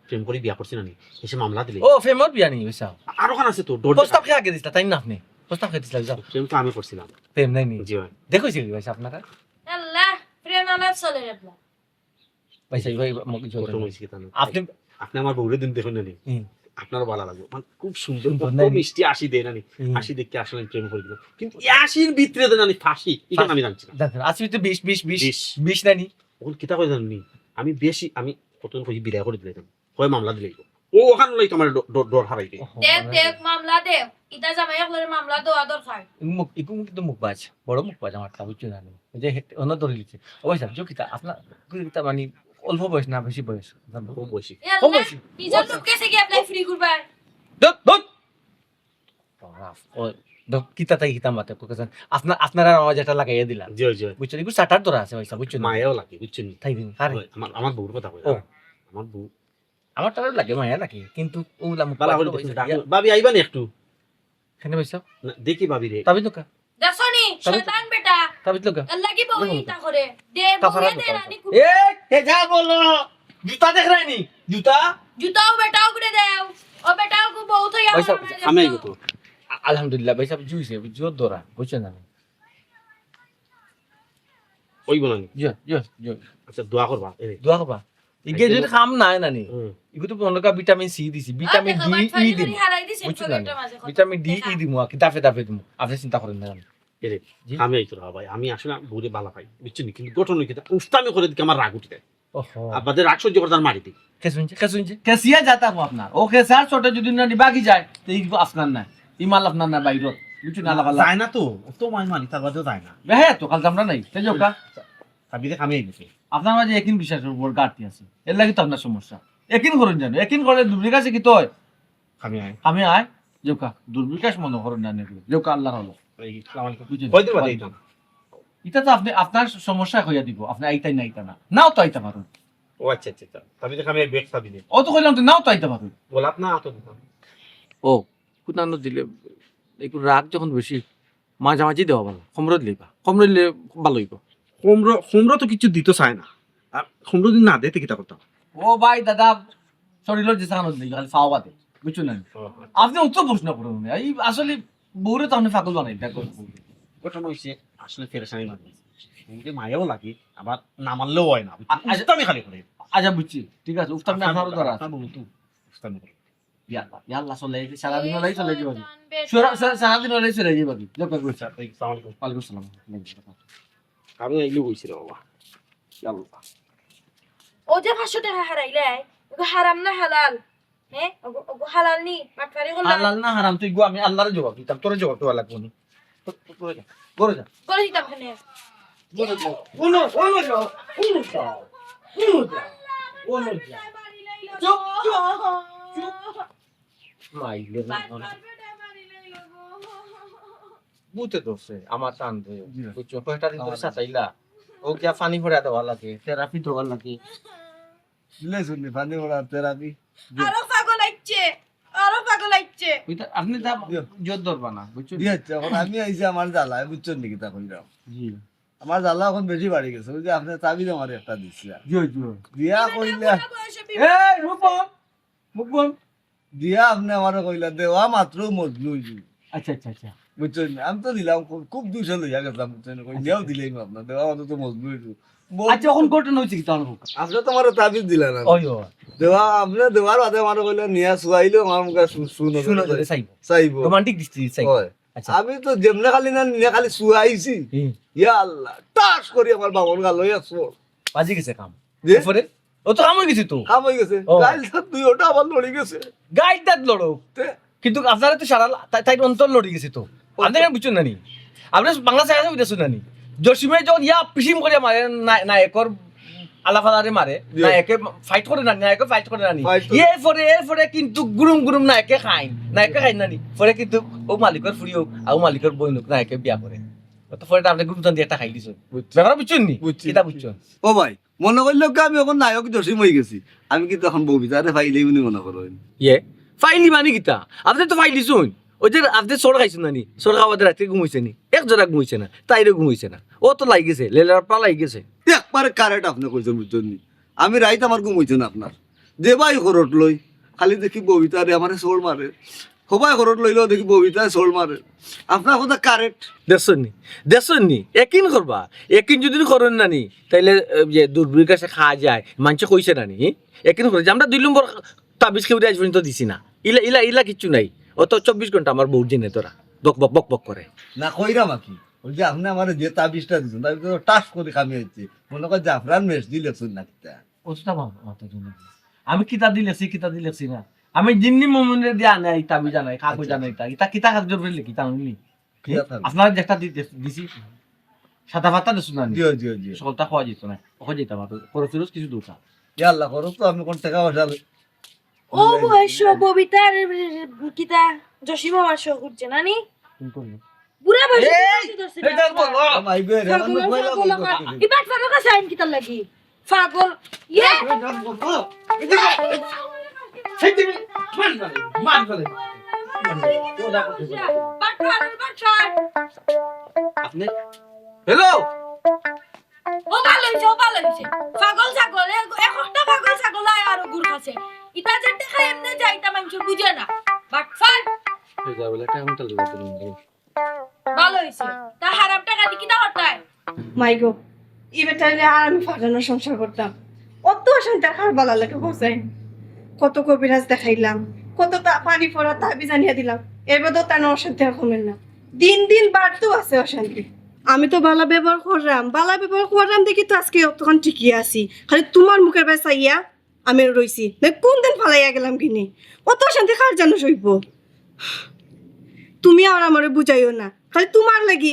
প্রেম করে বিয়া করছি না নি, এসে মামলা দিলে ও ফেমর বিয়া নি হইছা আরো খান আছে তো ডর। প্রস্তাব খেয়ে আগে দিছিলা তাই না আপনি প্রস্তাব খেয়ে দিছিলা যাও প্রেম তো আমি করছিলাম। প্রেম নাই নি জি ভাই, দেখোইছিল ভাই আপনারা আল্লাহ প্রেম আলাপ চলে রে বলা। ভাই ভাই প্রথম হয়েছে কি তা না। আপনি আপনি আমার বউরে দিন দেখুন না নি, হুম। আপনারও ভালো লাগবে, মানে খুব সুন্দর, সুন্দর কত নাই নি? মিষ্টি হাসি দেয় না নি, হুম। হাসি দেখতে আসলে প্রেম করে দিল, কিন্তু এই হাসির ভিতরে দেয় না নি ফাঁসি, এটা আমি জানছি না। জানেন আসলে তো 20 বিশ। 20 নাই নি ওখানে কিতা করে জানি আমি বেশি, আমি কতদিন কই বিদায় করে দিলাম, হয় মামলা দিলেই ও ওখানে লই তোমার ডর হারাইতে। দেখ মামলা দেখ, ইটা জামাই একলরে মামলা দেওয়া দরকার। মুখ ইকু কিন্তু মুখ বাজ বড় মুখ বাজ আমার তা বুঝছো জানি যে অন্য ধরে লিখছে অবশ্য যে কিতা আপনার কিতা মানে অল্প বয়স না বেশি বয়স ও বসি ইয়াল্লাহ বলছি। নিজের লোক কেসে কি অ্যাপ্লাই ফ্রি করবা। দত দত ও দক কিতা তাই কিতা মাতে কোকাছেন আপনারা আওয়াজ এটা লাগাইয়া দিলা জয় জয় বুঝছো ইকু সাটার ধরা আছে পয়সা বুঝছো না মায়াও লাগে বুঝছেন নি? তাই দিন আরে আমার আমার বউর কথা কই, ও। আমার বউ আমার টাকা লাগে মায়া লাগে কিন্তু ওলা মুখ বালা করে দেখুন, ডাকো, ভাবি আইবা নি একটু, এখানে পয়সা না, দেখি ভাবি রে। তবে তো কা দেখছনি শয়তান বেটা তবে তো কা আল্লাহ কি বউ ইটা করে দে তাছাড়া বউয়ে দে তো রানী এ হে যা বলো জুতা দেখ রাইনি জুতা জুতাও বেটাও করে দেও ও বেটাও কো বউ তো পয়সা, আমি আইবো তো। আলহামদুলিল্লাহ ভাই সাহেব জুইছে জোর ধরা বুঝছো না ওইব না নি? জো জো জো আচ্ছা দোয়া করবা এই। দোয়া করবা ইগে যদি কাম নাই না নি হুম। ইগো তো মনে কা ভিটামিন সি দিছি ভিটামিন ডি ই দিম হারাই দিছেন বুঝছো না পকেটের মাঝে ভিটামিন ডি ই দিমু কি দাফে দাফে দিমু আপনি চিন্তা করেন না এই রে, জি। আমি আইতো না ভাই, আমি আসলে বউরে বালা পাই বুঝছেন নি? কিন্তু গঠন কি উস্তামি করে দিকে আমার রাগ উঠে যায়, ওহো আপনাদের রাগ সহ্য করতে আর মারি দিই। কেসুনছে কেসিয়া যাতা হো আপনার ও কেসার ছোট যদি না বাকি যায় তো এই আপনার না ইমাল আপনার না বাইর বুঝছো না লাগা যায় না তো, তো মাই মানি তার বাদেও যায় না। হ্যাঁ তো কাল আমরা নাই সেই যোগটা ভাবি দেখ আমি আইবো। আপনার মাঝে একিন বিশ্বাসের উপর ঘাটতি আছে এর লাগি তো আপনার সমস্যা একিন করেন জানো একিন করে দুর্বিকাশে কি তো হয় আমি আই আমি আয় যোকা দুর্বিকাশ মনে করেন না যোকা আল্লাহর হলো এই আসসালামু আলাইকুম। বুঝছেন? কয়দিন বাদে আইতাম? এটা তো আপনি আপনার সমস্যা হইয়া দিব আপনি আইতাই না আইতা না নাও তো আইতা পারুন ও আচ্ছা আচ্ছা আচ্ছা, ভাবি দেখ আমি বেক সাবি নে ও তো কইলাম তো নাও তো আইতা পারুন গোলাপ না আতো দিতাম। ও কুতানো দিলে একটু রাগ যখন বেশি মাঝামাঝি দেওয়া ভালো কমর দিলেবা কমর দিলে ভালো হইব হোমরা তো কিছু দিতে চায় না, আর হোমরা দিন না দেতে কিতা করতাম। ও ভাই দাদা শরীরের যে সাহানো দিই খালি ফাওয়া বাদে বুঝছো না আপনি উত্তর প্রশ্ন করুন এই আসলে বউরে তো আপনি ফাকল বানাই দেখো গঠন হইছে আসলে ফেরেশানি লাগে, বউরে মায়াও লাগে আবার না মানলেও হয় না, আচ্ছা। উস্তামি খালি করে। আচ্ছা বুঝছি ঠিক আছে উস্তাদ না আপনারও ধরা আছে আপনার বউ তো উস্তামি করে। ইয়াল্লাহ ইয়াল্লাহ চলে সারাদিন হলাই চলে যাবে শয়তান সারাদিন হলাই চলে যাবে যোগ করছি আচ্ছা, আসসালামু আলাইকুম। ওয়ালাইকুম সালাম আমি আইলে বইছিল বাবা, আল্লাহ। ও যে 500 টাকা হারাইলে ওগো হারাম না হালাল হ্যাঁ ওগো হালাল নি মাটফারি করলা হালাল না হারাম তুই গো আমি আল্লাহর জবাব দিতাম তোর জবাব তো লাগবো না করে যা করে দিতাম খানে করে যা ও লজ্জা চুপ চুপ মাইলে না বুতে দোষে আমার টান দে বুঝছো কয়টা দিন ধরে সাতাইলা ও কিয়া পানি ভরা দেওয়া লাগে থেরাপি দেওয়া লাগে দিলে শুনি পানি ওরা থেরাপি আরো পাগল আইছে আরো পাগল আইছে ওইটা আপনি তা জোর ধরবা না বুঝছো দিয়েছে এখন আমি আইছি আমার জ্বালায় বুঝছেন নাকি তা কইরাম জি আমার জ্বালা এখন বেশি বাড়ি গেছে ওই যে আপনি চাবি আমার একটা দিচ্ছিলা জি জি দিয়া কইলে এই রূপম মুকবন দিয়া আপনি আমার কইলা দেওয়া মাত্র মজলু হইছি আচ্ছা আচ্ছা আচ্ছা বুঝছেন আমি তো দিলাম খুব দুইশো লইয়া গেছিলাম বুঝছেন কইলেও দিলেই আপনার দেওয়া মাত্র তো মজলু হইছি আচ্ছা এখন ঘটনা হয়েছে কি তাহলে আপনি তো আমার তাবিজ দিলেন না ওই ও দেওয়া আপনি দেওয়ার বাদে আমার কইলে নিয়া শুয়াইলো আমার মুখে শুনো শুনো ধরে চাইব চাইবো রোমান্টিক দৃষ্টি চাইব হয় আচ্ছা আমি তো যেমনে খালি না নিয়ে খালি শুয়াইছি ইয়া আল্লাহ টাস করি আমার বাবর গাল লইয়া শোর বাজি গেছে কাম যে? এরপরে ও তো কাম হয়ে গেছে তো কাম হয়ে গেছে ও। গাইল দুই ওটা আবার লড়ি গেছে গাইড দাঁত লড়ো তে- কিন্তু আপনারা তো সারা তাই অন্তর লড়ি গেছে তো আপনারা বুঝছেন নানি আপনার বাংলা সাইড বুঝতেছেন নানি জসিমে যখন ইয়া পিসিম করে মারে নায়কর আলাফালারে মারে জি। নায়কে ফাইট করে নানি নায়কে ফাইট করে নানি Fight করে। এরপরে কিন্তু গুরুম গুরুম নায়কে খাই নানি পরে কিন্তু ও মালিকের ফুরি হোক আর ও মালিকের বই হোক নায়কে বিয়া করে তো পরে আপনি গুরুত্ব দিয়ে একটা খাই দিছ ব্যাপার বুঝছেন নি বুঝছি। কিতা বুঝছেন ও ভাই মনে করলো কি আমি এখন নায়ক জসিম হয়ে গেছি আমি কিন্তু এখন ববিতারে ফাইলেই উনি মনে করেন ইয়ে ফাইলি মানে কিতা আপনি তো ফাইলি শুন ওই যে আপনি সর খাইছেন নানি সর খাওয়াতে রাত্রে ঘুমাইছে নি এক জোড়া ঘুমাইছে না তাইরে ঘুমাইছে না ও তো লাই গেছে লেলার পা লাই গেছে একবারে কারেক্ট আপনি কইছেন বুঝছেন নি আমি রাইত আমার ঘুমাইছে না আপনার যে ভাই ঘরত লই খালি দেখি ববিতারে আমারে সোল মারে সবাই ঘরত লইলেও দেখি ববিতায় সোল মারে আপনার কথা কারেক্ট দেখছেন নি একিন করবা একিন যদি করেন নানি তাইলে যে দুর্বীর কাছে খাওয়া যায় মানুষ কইছে নানি একিন করে যে আমরা 2 নম্বর তাবিজ খেয়ে আজ পর্যন্ত দিছি না ইলা কিচ্ছু নাই ও তো 24 ঘন্টা আমার বউ জেনে তোরা বক বক করে না কইরাম কি ওই যে আপনি আমার যে তাবিজটা দিচ্ছেন তাবিজ টাস করে কামি হচ্ছে মনে কর জাফরান মেস দিলেছেন না কিতা ওটা আমি কিতা দিলেছি না আমি জিন্নি মোমেন্টে দিয়া নাই তাবিজ জানাই কাকু জানাই তা কিতা কাজ করবে লিখি তা আমি আপনারা যেটা দিছি সাদা ভাতা দিছু না জিও জিও জিও সকলটা খাওয়া যেত না খাওয়া যেতাম খরচ কিছু দোকান আল্লাহ করো তো আপনি কোন টাকা পয়সা ও বয়স ববিতার কিতা জসিম আমার শো করছে নানি বুড়া বয়স আইবে রে আমি কইলা ইবাট ফারো কাছে আইন কিতা লাগি পাগল ইয়ে হ্যালো ও ভালো হইছে পাগল ছাগল একটা পাগল ছাগল আর গুড় খাচ্ছে ইটা যে দেখায় এমনি যাইতা মানুষ বুঝে না বাট ফান ভালো হইছে তা হারাম টাকা দি কিনা হটায় মাই গো ই বেটাইলে আর আমি ফাটানো সংসার করতাম অত অশান্তি আর ভালো লাগে বোঝাই কত কবিরাজ দেখাইলাম কত পানি পড়া তাবি জানিয়ে দিলাম এবার তো তার অশান্তি আর কমেন না দিন দিন বাড়তেও আছে অশান্তি আমি তো বালা ব্যবহার করলাম দেখি তো আজকে অতক্ষণ ঠিকই আছি খালি তোমার মুখের বাই চাইয়া আমি রইছি কোন দিন ফালাইয়া গেলাম কিনে অত অশান্তি কার জানো সইব তুমি আর আমারে বুঝাইও না খালি তোমার লাগি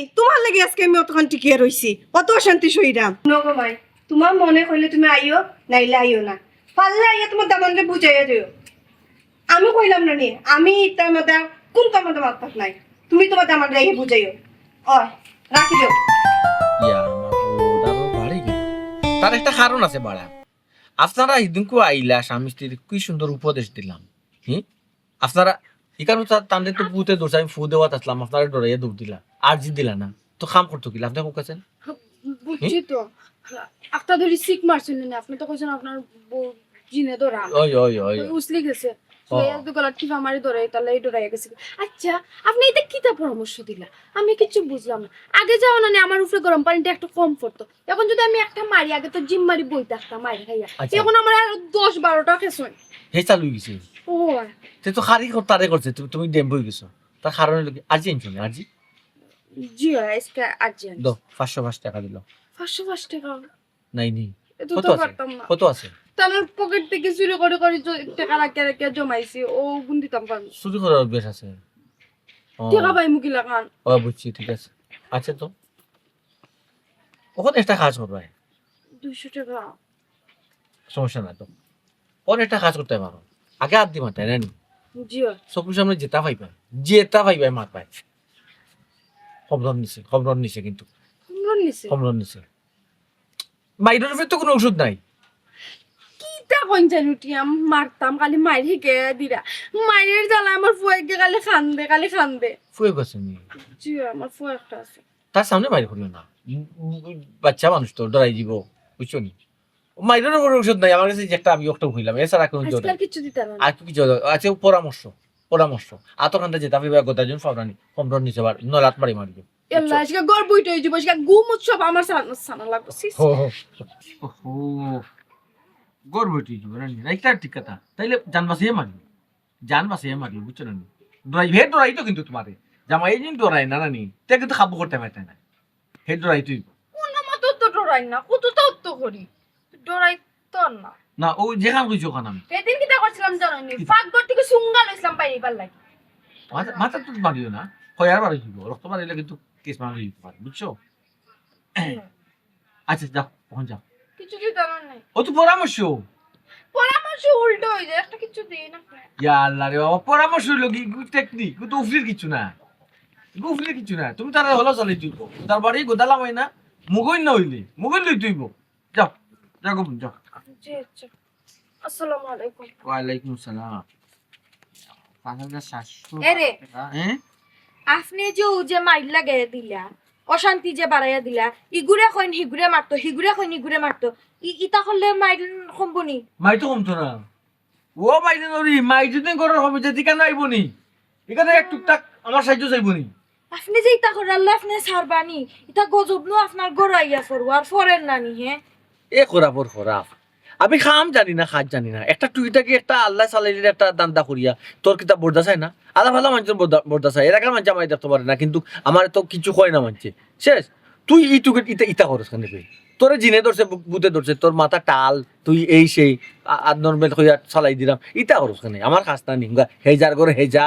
আজকে আমি অতক্ষণ টিকিয়ে রইছি অত অশান্তি সইরাম নগো ভাই তোমার মনে হইলে তুমি আইও নাইলে আইও না পারলে আইয়া তোমার দামানকে বুঝাইয়া দিও আমি কইলাম না নি আমি তার মধ্যে কোন তার মধ্যে মাত্রাক নাই তুমি তোমার দামান আইয়া বুঝাইও রাখি দিও তার একটা কারণ আছে বাড়া আপনারা হিদিনকু আইলা স্বামী স্ত্রীর কি সুন্দর উপদেশ দিলাম আপনারা এখানে তাদের তো পুঁতে দৌড়ছে আমি ফু দেওয়াত আসলাম আপনারা ডরাইয়া দৌড় দিলা আর জি দিলা না তো খাম করতো কিলা আপনি কোকাছেন বুঝছি তো একটা ধরি সিক মারছিলেন না আপনি তো কইছেন আপনার বউ জিনে ধরা ওই ওই ওই উসলি গেছে ও। তো গলার টিপা মারি ধরে তাহলে এই ডরাইয়া গেছে আচ্ছা আপনি এটা কিতা পরামর্শ দিলা আমি কিছু বুঝলাম না আগে যাও না আমার উপরে গরম পানিটা একটু কম পড়তো এখন যদি আমি একটা মারি আগে তো জিম মারি বই থাকতাম মারি খাইয়া আচ্ছা। এখন আমার আর 10-12টা খেছন হে চালু গেছে ও সে তো খারি তারে করছে তুমি ডেম বই গেছো তার কারণে লোক আজি আনছো না আজি জি আজকে আর্জেন্ট দো 505 টাকা দিল 505 টাকা নাই নি এটা কত তো আছে পারতাম না কত আছে তার পকেট থেকে চুরি করে টাকা রাখে জমাইছি ও গুণ দিতাম পারবো শুরু করার অভ্যাস আছে ও টাকা পাই মুকিলা খান ও বুঝছি ঠিক আছে আচ্ছা তো ওখানে একটা কাজ করবে 200 টাকা সমস্যা না তো পরে একটা কাজ করতে পারো আগে হাত দি মাথায় রানি জিও চকুর সামনে জেতা পাইবাই মাত পাই খবর নিছে কিন্তু কুমড়ো নিছে খবর নিছে মাইরের উপরে তো কোনো ওষুধ নাই কিতা কইন জানি উঠিয়া মারতাম খালি মাইর হেকে দিরা মাইরের জ্বালা আমার ফুয়াকে খালি খান্দে ফুয়ে গেছে নি জিও আমার ফুয়া একটা আছে তার সামনে মাইর করিও না বাচ্চা মানুষ তো ডরাই দিব বুঝছো নি মাইরের উপরে ওষুধ নাই আমার কাছে যে একটা আমি একটা হইলাম এছাড়া কোনো জোর আজকাল কিছু দিতে না আর কিছু আছে পরামর্শ আতকান্তা যেটা ফিবা গোদাজন ফাবরানি খবর নিছে বার নলাত মারি মারি এল্লা আজকে গর্ব উঠে হইছে বসে গুম উৎসব আমার সানা লাগবে সিস ওহো গর্ব উঠে যাবে রানি রাইটা ঠিক কথা তাইলে জান বাসিয়ে মারি বুঝছো না ডরাই তো কিন্তু তোমারে জামাই দিন ডরাই না রানি তে কিন্তু খাবো করতে পারতে না হে ডরাই তুই কোন মত তো ডরাই না কত তো করি ডরাই তো না না ও যেখান কইছো ওখান আমি সেদিন কিটা করছিলাম জানি ফাঁকঘর থেকে সুঙ্গা লইছিলাম পাইবার লাগি মাথা তো মারিও না কয়ার বাড়ি দিব রক্ত মারিলে কিন্তু কেস মারি দিতে পারে বুঝছো আচ্ছা যাও ওখান যাও কিছু দিতে না নাই ও তো পরামর্শ উল্টো হয়ে যায় একটা কিছু দিই না ইয়া আল্লাহ রে বাবা পরামর্শ হইলো কি টেকনিক কিন্তু উফরির কিছু না তুমি তারা হলো চলে তুইব তার বাড়ি গোদালাম হয় না মুগই না হইলে মুগই লই তুইব যাও গোপন যাও জি আচ্ছা আসসালামু আলাইকুম ওয়ালাইকুম আসসালাম 5700 এরে হ্যাঁ আপনি যে মাইল লাগে দিলা অশান্তি যে বাড়াইয়া দিলা ইগুরে কইন হিগুরে মারতো হিগুরে কইন ইগুরে মারতো ইতা করলে মাইল কমবনি মাই তো কমতো না ও মাইলে নরি মাই যদি করার হবে যে ঠিকানা আইব নি এখানে এক টুকটাক আমার সাহায্য চাইব নি আপনি যে ইতা করে আল্লাহ আপনি সারবানি ইতা গজব নো আপনার গড়াইয়া ফরবো আর ফরেন নানি হ্যাঁ এ খরাপ আমি খাম জানি না খাজ জানি না একটা টুইটাকে একটা আল্লাহ সালাইলের একটা দান্দা করিয়া তোর কিতা বর্দা চাই না আল্লাহ ভালো মানুষের বর্দা চাই এলাকার মানুষ আমায় দেখতে পারে না কিন্তু আমার তো কিছু হয় না মানছে শেষ তুই ইটুকে ইতা করস কেন তোরে জিনে ধরছে বুতে ধরছে তোর মাথা টাল তুই এই সেই নর্মাল হইয়া চালাই দিলাম ইতা করস কেন আমার কাজ না নিঙ্গা হেজার করে হেজা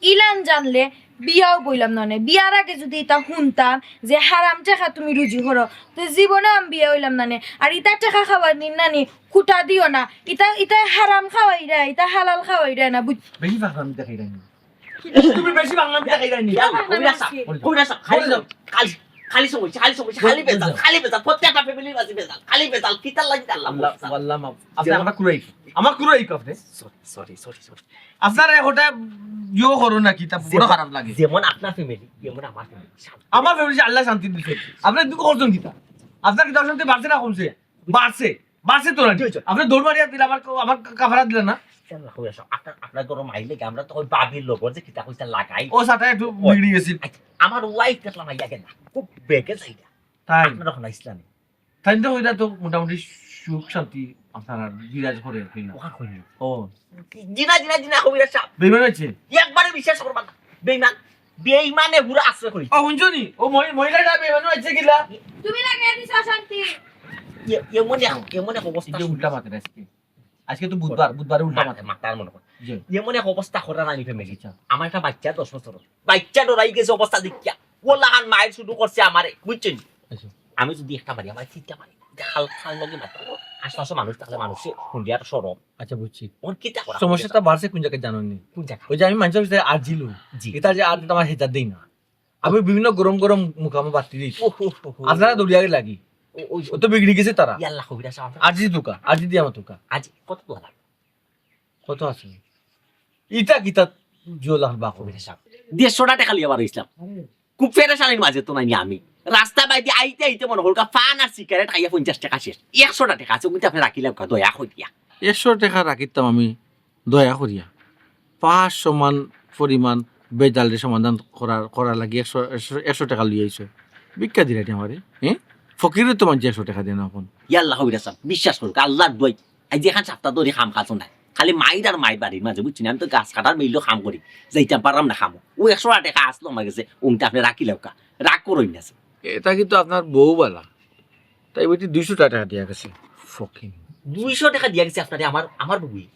ইলান জানলে বিয়াও বইলাম না বিয়ার আগে যদি এটা শুনতাম যে হারাম টাকা তুমি রুজি করো তো জীবনে আমি বিয়া হইলাম না আর ইটা টাকা খাওয়ার নিন নানি খুঁটা দিও না ইটা হারাম খাওয়াই রে এটা হালাল খাওয়াই রে না বুঝ বেশি বাংলামি দেখাই রানি তুমি বেশি বাংলামি দেখাই রানি কবিরাজ খালি সমস্যা খালি বেজাল প্রত্যেকটা ফ্যামিলির আছে বেজাল খালি বেজাল কিতার লাগি আল্লাহ আল্লাহ মাফ আপনি আমার কুরাই আপনি সরি আপনার ওটা ইয়ো করো না কি তা বড় খারাপ লাগে যেমন আপনার ফ্যামিলি যেমন আমার ফ্যামিলি আমার ফ্যামিলি আল্লাহ শান্তি দিছে আপনার দুঃখ করছেন কিতা আপনার কিতা শান্তি বাড়ছে না কমছে বাড়ছে তো না আপনি দৌড় মারিয়া দিলে আমার কাফারা দিলেন না আপনার গরম আইলে আমরা তো ওই বাবির লোক যে কিতা কইতা লাগাই ও সাথে একটু বিগড়ি গেছে আমার ওয়াইফ দেখলাম আইয়া কেন খুব বেগে যাইগা তাই আপনার ওখানে ইসলামী তাই তো হইলা তো মোটামুটি সুখ শান্তি আপনার বিরাজ করে ওখান কইনি ও জিনা কবিরাজ সাহেব বেমান হয়েছে একবারে বিশ্বাস করবা না বেঈমানে পুরো আশ্রয় করি ও শুনছনি ও মহিলাটা বেমান হয়েছে কিলা তুমি লাগাই দিছো শান্তি এমন এক অবস্থা উল্টা মাথা আজকে তো বুধবারে উল্টা মাথা মাতার মনে হয় জি এমন এক অবস্থা করা নানি ফ্যামিলি আমার একটা বাচ্চা 10 বছর বাচ্চা ডরাই গেছে অবস্থা দেখিয়া ও লাহান মায়ের শুরু করছে আমারে বুঝছেন আমি যদি একটা মারি আমার চিন্তা মারি খাল লগে মাত্র আশপাশে মানুষ থাকলে মানুষে হুন্ডিয়ার সরম আচ্ছা বুঝছি ওর কিতা করা সমস্যাটা বাড়ছে কোন জায়গায় জানেননি কোন জায়গা ওই যে আমি মানুষের সাথে আর্জিলু জি এটা যে আর আমার হেজার দেই না আমি বিভিন্ন গরম মুখামো বাড়তি দিই আপনারা দৌড়িয়াকে লাগি ও তো বিগড়ি গেছে তারা ইয়াল্লাহ কবিরাজ সাহেব আর্জি দিয়ে আমার তোকা আজ কত লাগা কত আছে ইটা কিতা জিও লাখ বাকো কবিরাজ সাহেব 150 টাকা লিয়া বার ইসলাম খুব পেরেশানির মাঝে তো নাই আমি রাস্তা বাইতে আইতে মনে হল পান আর সিগারেট খাইয়া 50 টাকা শেষ 100 টাকা আছে কিন্তু আপনি রাখিলাম দয়া করিয়া 100 টাকা রাখিতাম আমি দয়া করিয়া 500 মান পরিমাণ বেজালের সমাধান করার লাগি 100 টাকা লিয়ে আইছো ভিক্ষা দিলে আমারে হ্যাঁ ফকিরে তো মানুষ 100 টাকা দেন এখন ইয়াল্লাহ কবিরাজ সাহেব বিশ্বাস করুক আল্লাহর দই আজ এখান সপ্তাহ ধরে খাম খাচ্ছ না খালি মাইর আর মাই বাড়ির মাঝে বুঝছি আমি তো গাছ কাটার মিললেও খাম করি যাইতাম পারলাম না খামো ও 100 টাকা আসলো আমার কাছে ওমটা আপনি রাখিলেও রাগ করই না এটা কিন্তু আপনার বউ বালা তাই বলছি 200 টাকা দিয়া গেছে ফকিং 200 টাকা দিয়া গেছে আপনারে আমার বউই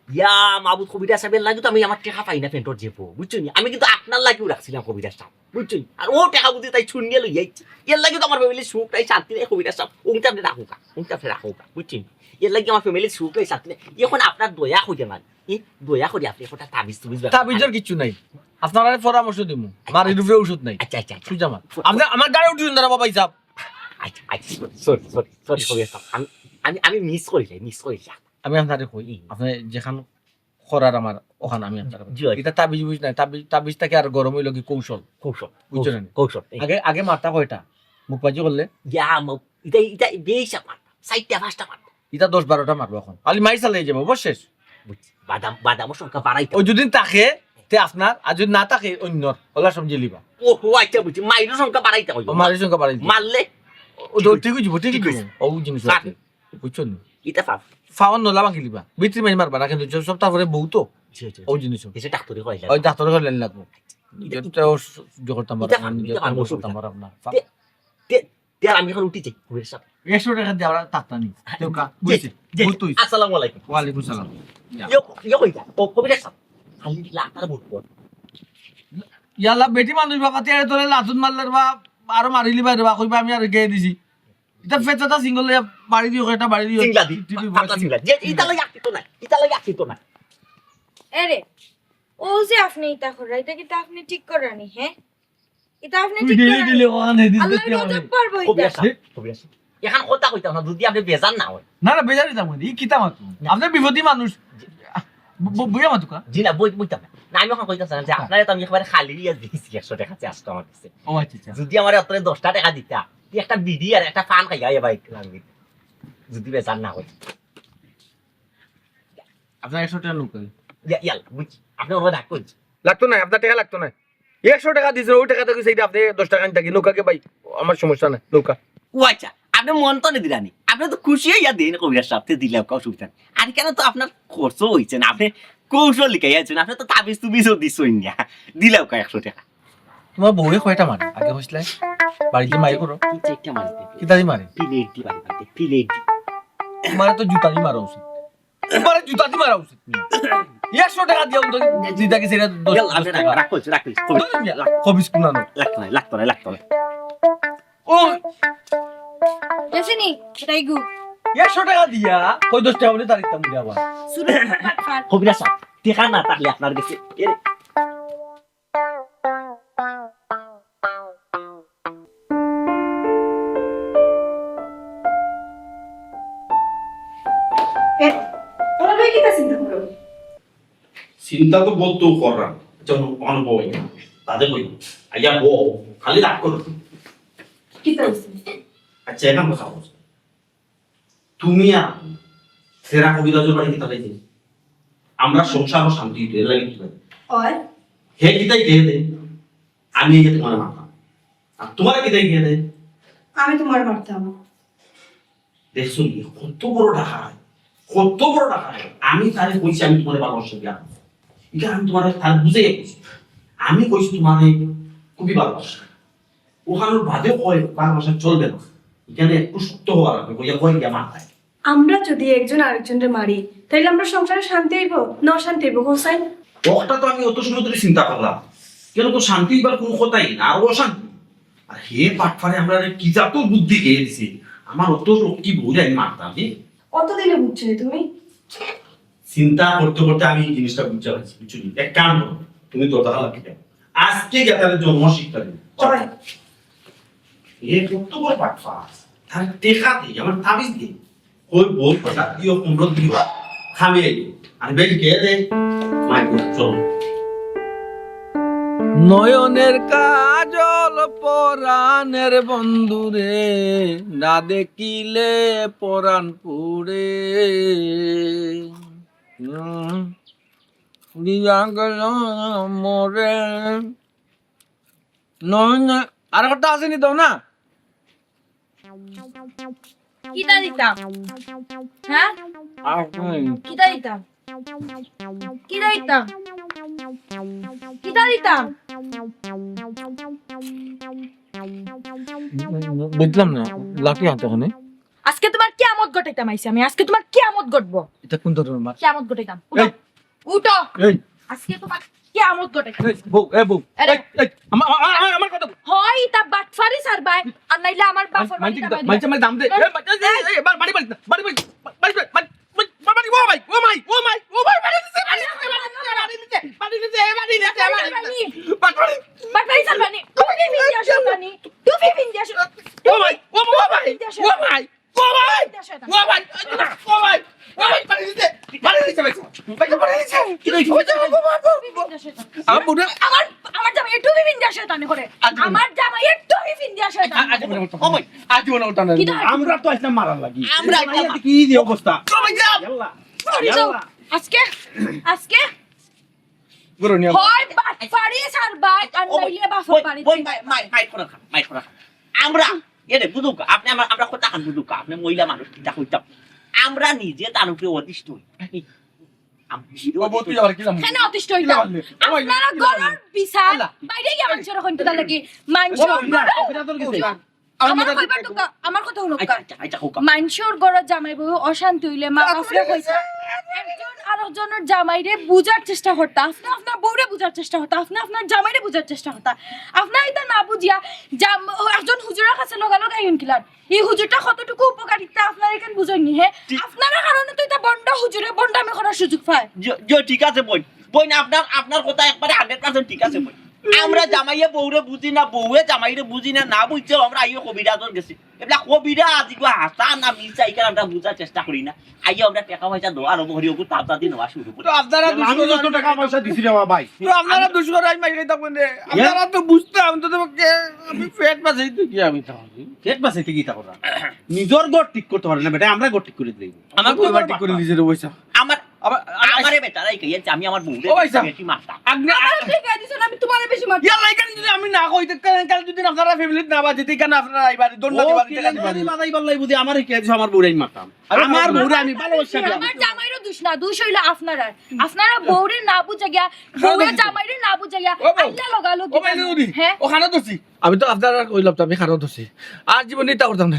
ইয়া মাহবুব কবিতা সাহেবের লাগে তো আমি আমার টাকা পাই না পেন্টর যেবো বুঝছো নি আমি কিন্তু আপনার লাগেও রাখছিলাম কবিতা সাহেব বুঝছো নি আর ও টাকা বুঝে তাই শুনিয়ে লই যাইছি এর লাগে তো আমার ফ্যামিলির সুখ নাই শান্তি নেই কবিতা সাহেব ওইটা আপনি রাখুকা বুঝছো নি এর লাগে আমার ফ্যামিলির সুখ নাই শান্তি নেই এখন আপনার দয়া হইতে মানে দয়া করি আপনি একটা তাবিজ তুবিজ তাবিজের কিছু নাই আপনারা পরামর্শ দিমু আমার এর উপরে ওষুধ নাই আচ্ছা আচ্ছা আচ্ছা সুজা আমার আপনি আমার গাড়ি উঠিয়ে দাঁড়া বাবা হিসাব আচ্ছা আচ্ছা সরি কবিতা সাহেব আমি মিস করি আমি আপনারে কই আপনি যেখান করার আমার ওখানে আমি আপনার জি। এটা তাবিজ বুঝ নাই তাবিজ থেকে আর গরম হইল কি কৌশল কৌশল বুঝছো না কৌশল আগে মারতা কয়টা মুখবাজি করলে ইয়া এটা বেশ আমার সাইডটা ফাস্টটা মার এটা 10-12টা মারবো এখন আলি মাই চালাই যাবো অবশেষ বুঝছি বাদামের সংখ্যা বাড়াইতে ওই যদি থাকে তে আপনার আর যদি না থাকে অন্যর ওলা সবজি লিবা ও আচ্ছা বুঝছি মাইলের সংখ্যা বাড়াইতে হইব মারের সংখ্যা বাড়াই মারলে ও ঠিকই যাবো ঠিকই যাবো ও জিনিস আছে বুঝছো না এটা ফাফ ফাওয়ান নলা ভাঙি লিবা বিত্রি মাই মারবা না কিন্তু সব তারপরে বউ তো ও জিনিস এসে ডাক্তারি কইলা ওই ডাক্তার ঘর লেন লাগবো এটা ও জগৎ আমার এটা আপনার তে আমি এখন উঠি যাই কুবের সাহেব 100 টাকা দিয়ে আমরা তাতা নি কেউ কা বুঝছে বুঝতুই আসসালামু আলাইকুম ওয়ালাইকুম সালাম ইয়ো কইতা ও কুবের সাহেব খালি লাতার বুট পড় ইয়ালা বেটি মানুষ বাবাতে আরে তোরে লাতুন মারলার বা আরো মারিলি বাইরে বা কইবা আমি আর গেয়ে দিছি এটা ফেচাটা সিঙ্গল বাড়ি দিও এটা বাড়ি দিও সিংলা দি টিভি পাতা সিংলা যে ইতা লাগি আকিতো না এরে ও যে আপনি এটা করা এটা কি আপনি ঠিক করানি হ্যাঁ এটা আপনি তুই ঠিক দিলি করানি দিলি ওখানে দিস আল্লাহর গজব পারবো কুবের এটা সাহেব এখন কথা কইতা না যদি আপনি বেজান না হয় না না বেজারি যাবো ই কিতা মাতু আপনি বিপদী মানুষ বুয়া মাতু কা জি না বইতাম না আমি এখন কইতাছ যে আপনারা তো আমি একবারে খালি ইয়া দিছি 100 টাকা আজকে আমার কাছে ও আচ্ছা আচ্ছা যদি আমার অতরে 10টা টাকা দিতা তুই একটা বিডি আর একটা পান খাইয়া এ বাইক লাগবে যদি বেজান না হয় আপনার 100 টাকা নুক ইয়াল বুঝছি আপনি ওরা ডাক করছি লাগতো না আপনার টাকা লাগতো না 100 টাকা দিছেন ওই টাকা থেকে সেইটা আপনি 10 টাকা নিতে নৌকাকে ভাই আমার সমস্যা নাই নৌকা ও আচ্ছা আপনি মন তো দিলানি আপনি তো খুশি হইয়া দেন কবিরাজ সাহেবতে দিলে অসুবিধা আর কেন তো আপনার খরচও হয়েছে না আপনি কৌশল লিখাইয়াছেন আপনি তো তাবিজ তুবিজও দিছই না দিলেও 100 টাকা তোমার বউয়ে কয়টা মারে আগে হইছলে বাড়িতে মাই করো কি চেকটা মারতে কিতাদি মারে প্লেট দি বাড়িতে প্লেট তোমার তো জুতাদি মারা উচিত তোমার জুতাদি মারা উচিত 100 টাকা দিও তো দিদাকে সেটা 10 টাকা রাখ করছি কবিস কুনানো লাগতো না ও গেছিনি এটাই গু 100 টাকা দিয়া কই 10 টাকা বলে তারিখটা মুড়ে আবার শুরু ফাট কবিরাজ সাহেব টাকা না থাকলে আপনার কাছে ওরা ভাই কিতা চিন্তা করো চিন্তা তো বলতো করা অনুভব তাদের বই আইয়া বউ খালি রাগ করো কিতা হইছে আচ্ছা এখন কথা বলছো তুমি আর সেরা কবিরাজের বাড়ি কিতা পাইছে আমরা সংসার ও শান্তি দিতে এর লাগে কি করে আর হে কিতাই কে দে আমি এই যে তোমার মাথা আর তোমার কিতাই কে দে আমি তোমার মারতাম দেখছো নি কত বড় টাকা আমি তারে কইছি আমি তোমার ভালোবাসি বিয়া এটা আমি তোমার তার বুঝে গেছি আমি কইছি তোমার খুবই ভালোবাসা ওখানে বাদে কয় ভালোবাসা চলবে না এখানে একটু শক্ত হওয়া লাগবে কইয়া কই গিয়া মাথায় আমরা যদি একজন আরেকজনের মারি তাহলে আমরা সংসারে শান্তি হইব না অশান্তি হইব হোসেন ওটা তো আমি অত সময় ধরে চিন্তা করলাম কেন তো শান্তি এবার কোনো কথাই না আর অশান্তি আর হে পাটফারে আমরা কি জাত বুদ্ধি খেয়ে দিছি আমার অত কি ভুলে আমি মারতাম কতদিনে বুঝছিলে তুমি চিন্তা করতে করতে আমি এই জিনিসটা বুঝতে পারছি কিছু এক কাম করো তুমি তো তাহলে লাগবে আজকে গেতারে জন্ম শিক্ষা দিন চল এ কত বড় পাটফাস তার টেকা দিই আমার তাবিজ দিই ওই বল কথা দিও 15 দিও খামে আর বেশি কে দে মাই গুড চল নয়নের কাজল পরাণের বন্ধুরে না দেখিলে পরাণ পুরে দিয়া গেল মরে নয়ন আর একটা আসেনি তো না কিটা দিতাম হ্যাঁ কিটা দিতাম কিটা দিতাম কিটা দিতাম বুঝলাম না লাঠি হাতে ওখানে আজকে তোমার কিয়ামত ঘটাইতাম আইছি আমি, আজকে তোমার কিয়ামত ঘটবো, এটা কোন ধরনের মার কিয়ামত ঘটাইতাম। এই। উঠো, এই আজকে তোমার কিয়ামত ঘটাইতাম। এই, বউ বউ আরে। এই, আমার কথা হয় তা বাটফারি সারবাই, আর নাইলে আমার বাপর বাড়ি দাবাই দিবা। মাইছে দাম দে এই বাড়ি বাড়ি বাড়ি বাড়ি বাড়ি বাড়ি ও ভাই ও মাই ও মাই ও ভাই বাড়ি দিছে বাটফারি সারবানি, তুমি ভিডিও শোনানি, তুমি ভিডিও শোনানি, ও ভাই ও ভাই ও ভাই ও ভাই ও ভাই ও ভাই বাড়ি দিছে বাড়ি দিছে বাড়ি দিছে কি হইছে আমার বুড়া আমার আমার জামাই একটু ভিডিও শোনানি করে, আমার জামাই একটু ভিডিও শোনানি। ও ভাই আজীবন ওটা না কি দাও? আমরা তো আসলাম মারার লাগি আমরা কি যে অবস্থা ও ভাই যা ইয়াল্লা আজকে আজকে গুরু নিয়া হয় বাটফারি সারবাই, আর নাইলে বাপর বাড়ি দিবা। আমরা এরে বুঝুক আপনি আমরা কথা খান বুঝুক আপনি মহিলা মানুষ কিটা কইতাম আমরা নিজে তার উপরে অতিষ্ঠ হই তুই আবার কি জানো কেন অতিষ্ঠ হইতাম? আপনারা গরর বিশাল বাইরে গিয়ে মানুষের ওখান থেকে লাগি মানুষ আমার কইবার তো আমার কথা হলো মানুষের গরর জামাই বউ অশান্তি হইলে মা বাপরে কইছে একজন আরেকজনের জামাইরে বুঝার চেষ্টা করতা, আপনি আপনার বউরে বুঝার চেষ্টা করতা, আপনি আপনার জামাইরে বুঝার চেষ্টা করতা। আপনার এটা না বুঝিয়া একজন হুজুরের কাছে লগালগ আইন কিলার এই হুজুরটা কতটুকু উপকারিতা আপনার এখানে বুঝাইনি। হে আপনারা কারণে তো এটা বন্ড হুজুরে বন্ডামি করার সুযোগ পায়। ঠিক আছে বোন আপনার কথা একবারে 100% ঠিক আছে বোন আমরা জামাইয়ে বউরে বুঝি না বউয়ে জামাইরে বুঝি না না বুঝছে আমরা আইও কবিরাজর গেছি এবলা কবিরা আজিগো হাসা না মিছা ইকার আমরা বুঝার চেষ্টা করি না আইও আমরা টাকা পয়সা দেওয়া আরম্ভ করি ওগো তাড়াতাড়ি নেওয়া শুরু করি তো আপনারা আমি যত টাকা পয়সা দিছি রে ভাই তো আপনারা দুশোর আই মাইরে থাকবেন রে আপনারা তো বুঝতাম তো তোমাকে আমি পেট পাচ্ছি তো কি আমি তাহলে পেট বাঁচাইতে কি তা করা নিজের ঘর ঠিক করতে পারে না বেটা আমরা ঘর ঠিক করে দেই আমার কই বাটি করে দিছে রে পয়সা আমার আমারে বেটারাই কইছে আমি আমার বউরে ও ভাইসা। বেশি মারতাম আপনি ঠিক আছে দিছেন, আমি তোমারে বেশি মার ইয়া লাইকান যদি আমি না কইতে কাল যদি আপনারা ফ্যামিলিতে না বাজিতে কেন আপনারা আইবারে দন্ডা দিবারে টাকা দিবারে বাদাই বাল্লাই বুঝি আমার কি আছে আমার বউরাই মারতাম আমার বউরে আমি ভালোবাসি আমার জামাইরও দোষ না, দোষ হইলো আপনারা। আপনারা বউরে না বুঝা গিয়া বউরে জামাইরে না বুঝা গিয়া ও বউ। আইলা লগালো ও ভাই নুরি হ্যাঁ ওখানে দছি আমি তো আপনারা কইলাম তো আমি খারাপ দছি আর জীবনে এটা করতাম না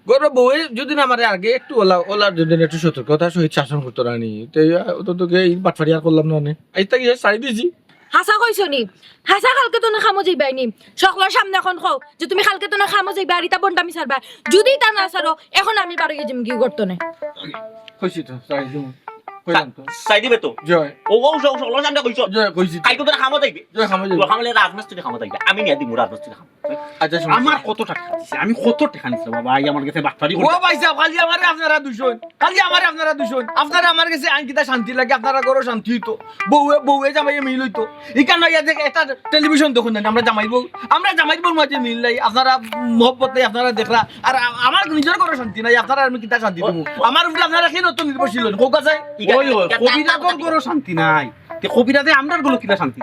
গরব বউয়ে যদি না আমারে আগে একটু ওলা যদি একটু সতর্কতা সহিত শাসন করতে রানি তো তোকে এই বাটফারি আর করলাম না এইটা কি সারি দিছি হাসা কইছো নি? হাসা কালকে তো না খামো যাইবাই নি, সকলের সামনে এখন কও যে তুমি কালকে তো না খামো যাইবা আর ইতা বন্ডামি ছাড়বা। যদি তা না ছাড়ো এখন আমি বাড়ি গিয়ে কি করতে না। কইছি তো সারি দিমু কইলাম তো চাই দিবে তো জয় ও সকল সামনে কইছো জয় কইছি কাই তো খামো যাইবে জয় খামো যাই খামলে রাজমিস্ত্রি খামো যাইবে আমি নিয়ে দিমু রাজমিস্ত্রি খামো আচ্ছা শুন আমার কত টাকা দিছে আমি কত টাকা নিছে বাবা আই আমার কাছে বাটপারি ও ভাই সাহেব খালি আমারে আপনারা দুশোন খালি আমারে আপনারা দুশোন আপনারা আমার কাছে আইনকিতা শান্তি লাগে আপনারা গরো শান্তি হইতো বউয়ে জামাই মিল হইতো ইকান ইয়া দেখে একটা টেলিভিশন দেখুন না আমরা জামাই বউ মাঝে মিল নাই আপনারা মহব্বতে আপনারা দেখরা আর আমার নিজের গরো শান্তি নাই আপনারা আমি কিতা শান্তি দেবো আমার উপরে আপনারা কেন তো নির্ভরশীল কোক আছে ওই কবিরাজর কোনো শান্তি নাই তে কবিরাজে আমরার গুলো কিনা শান্তি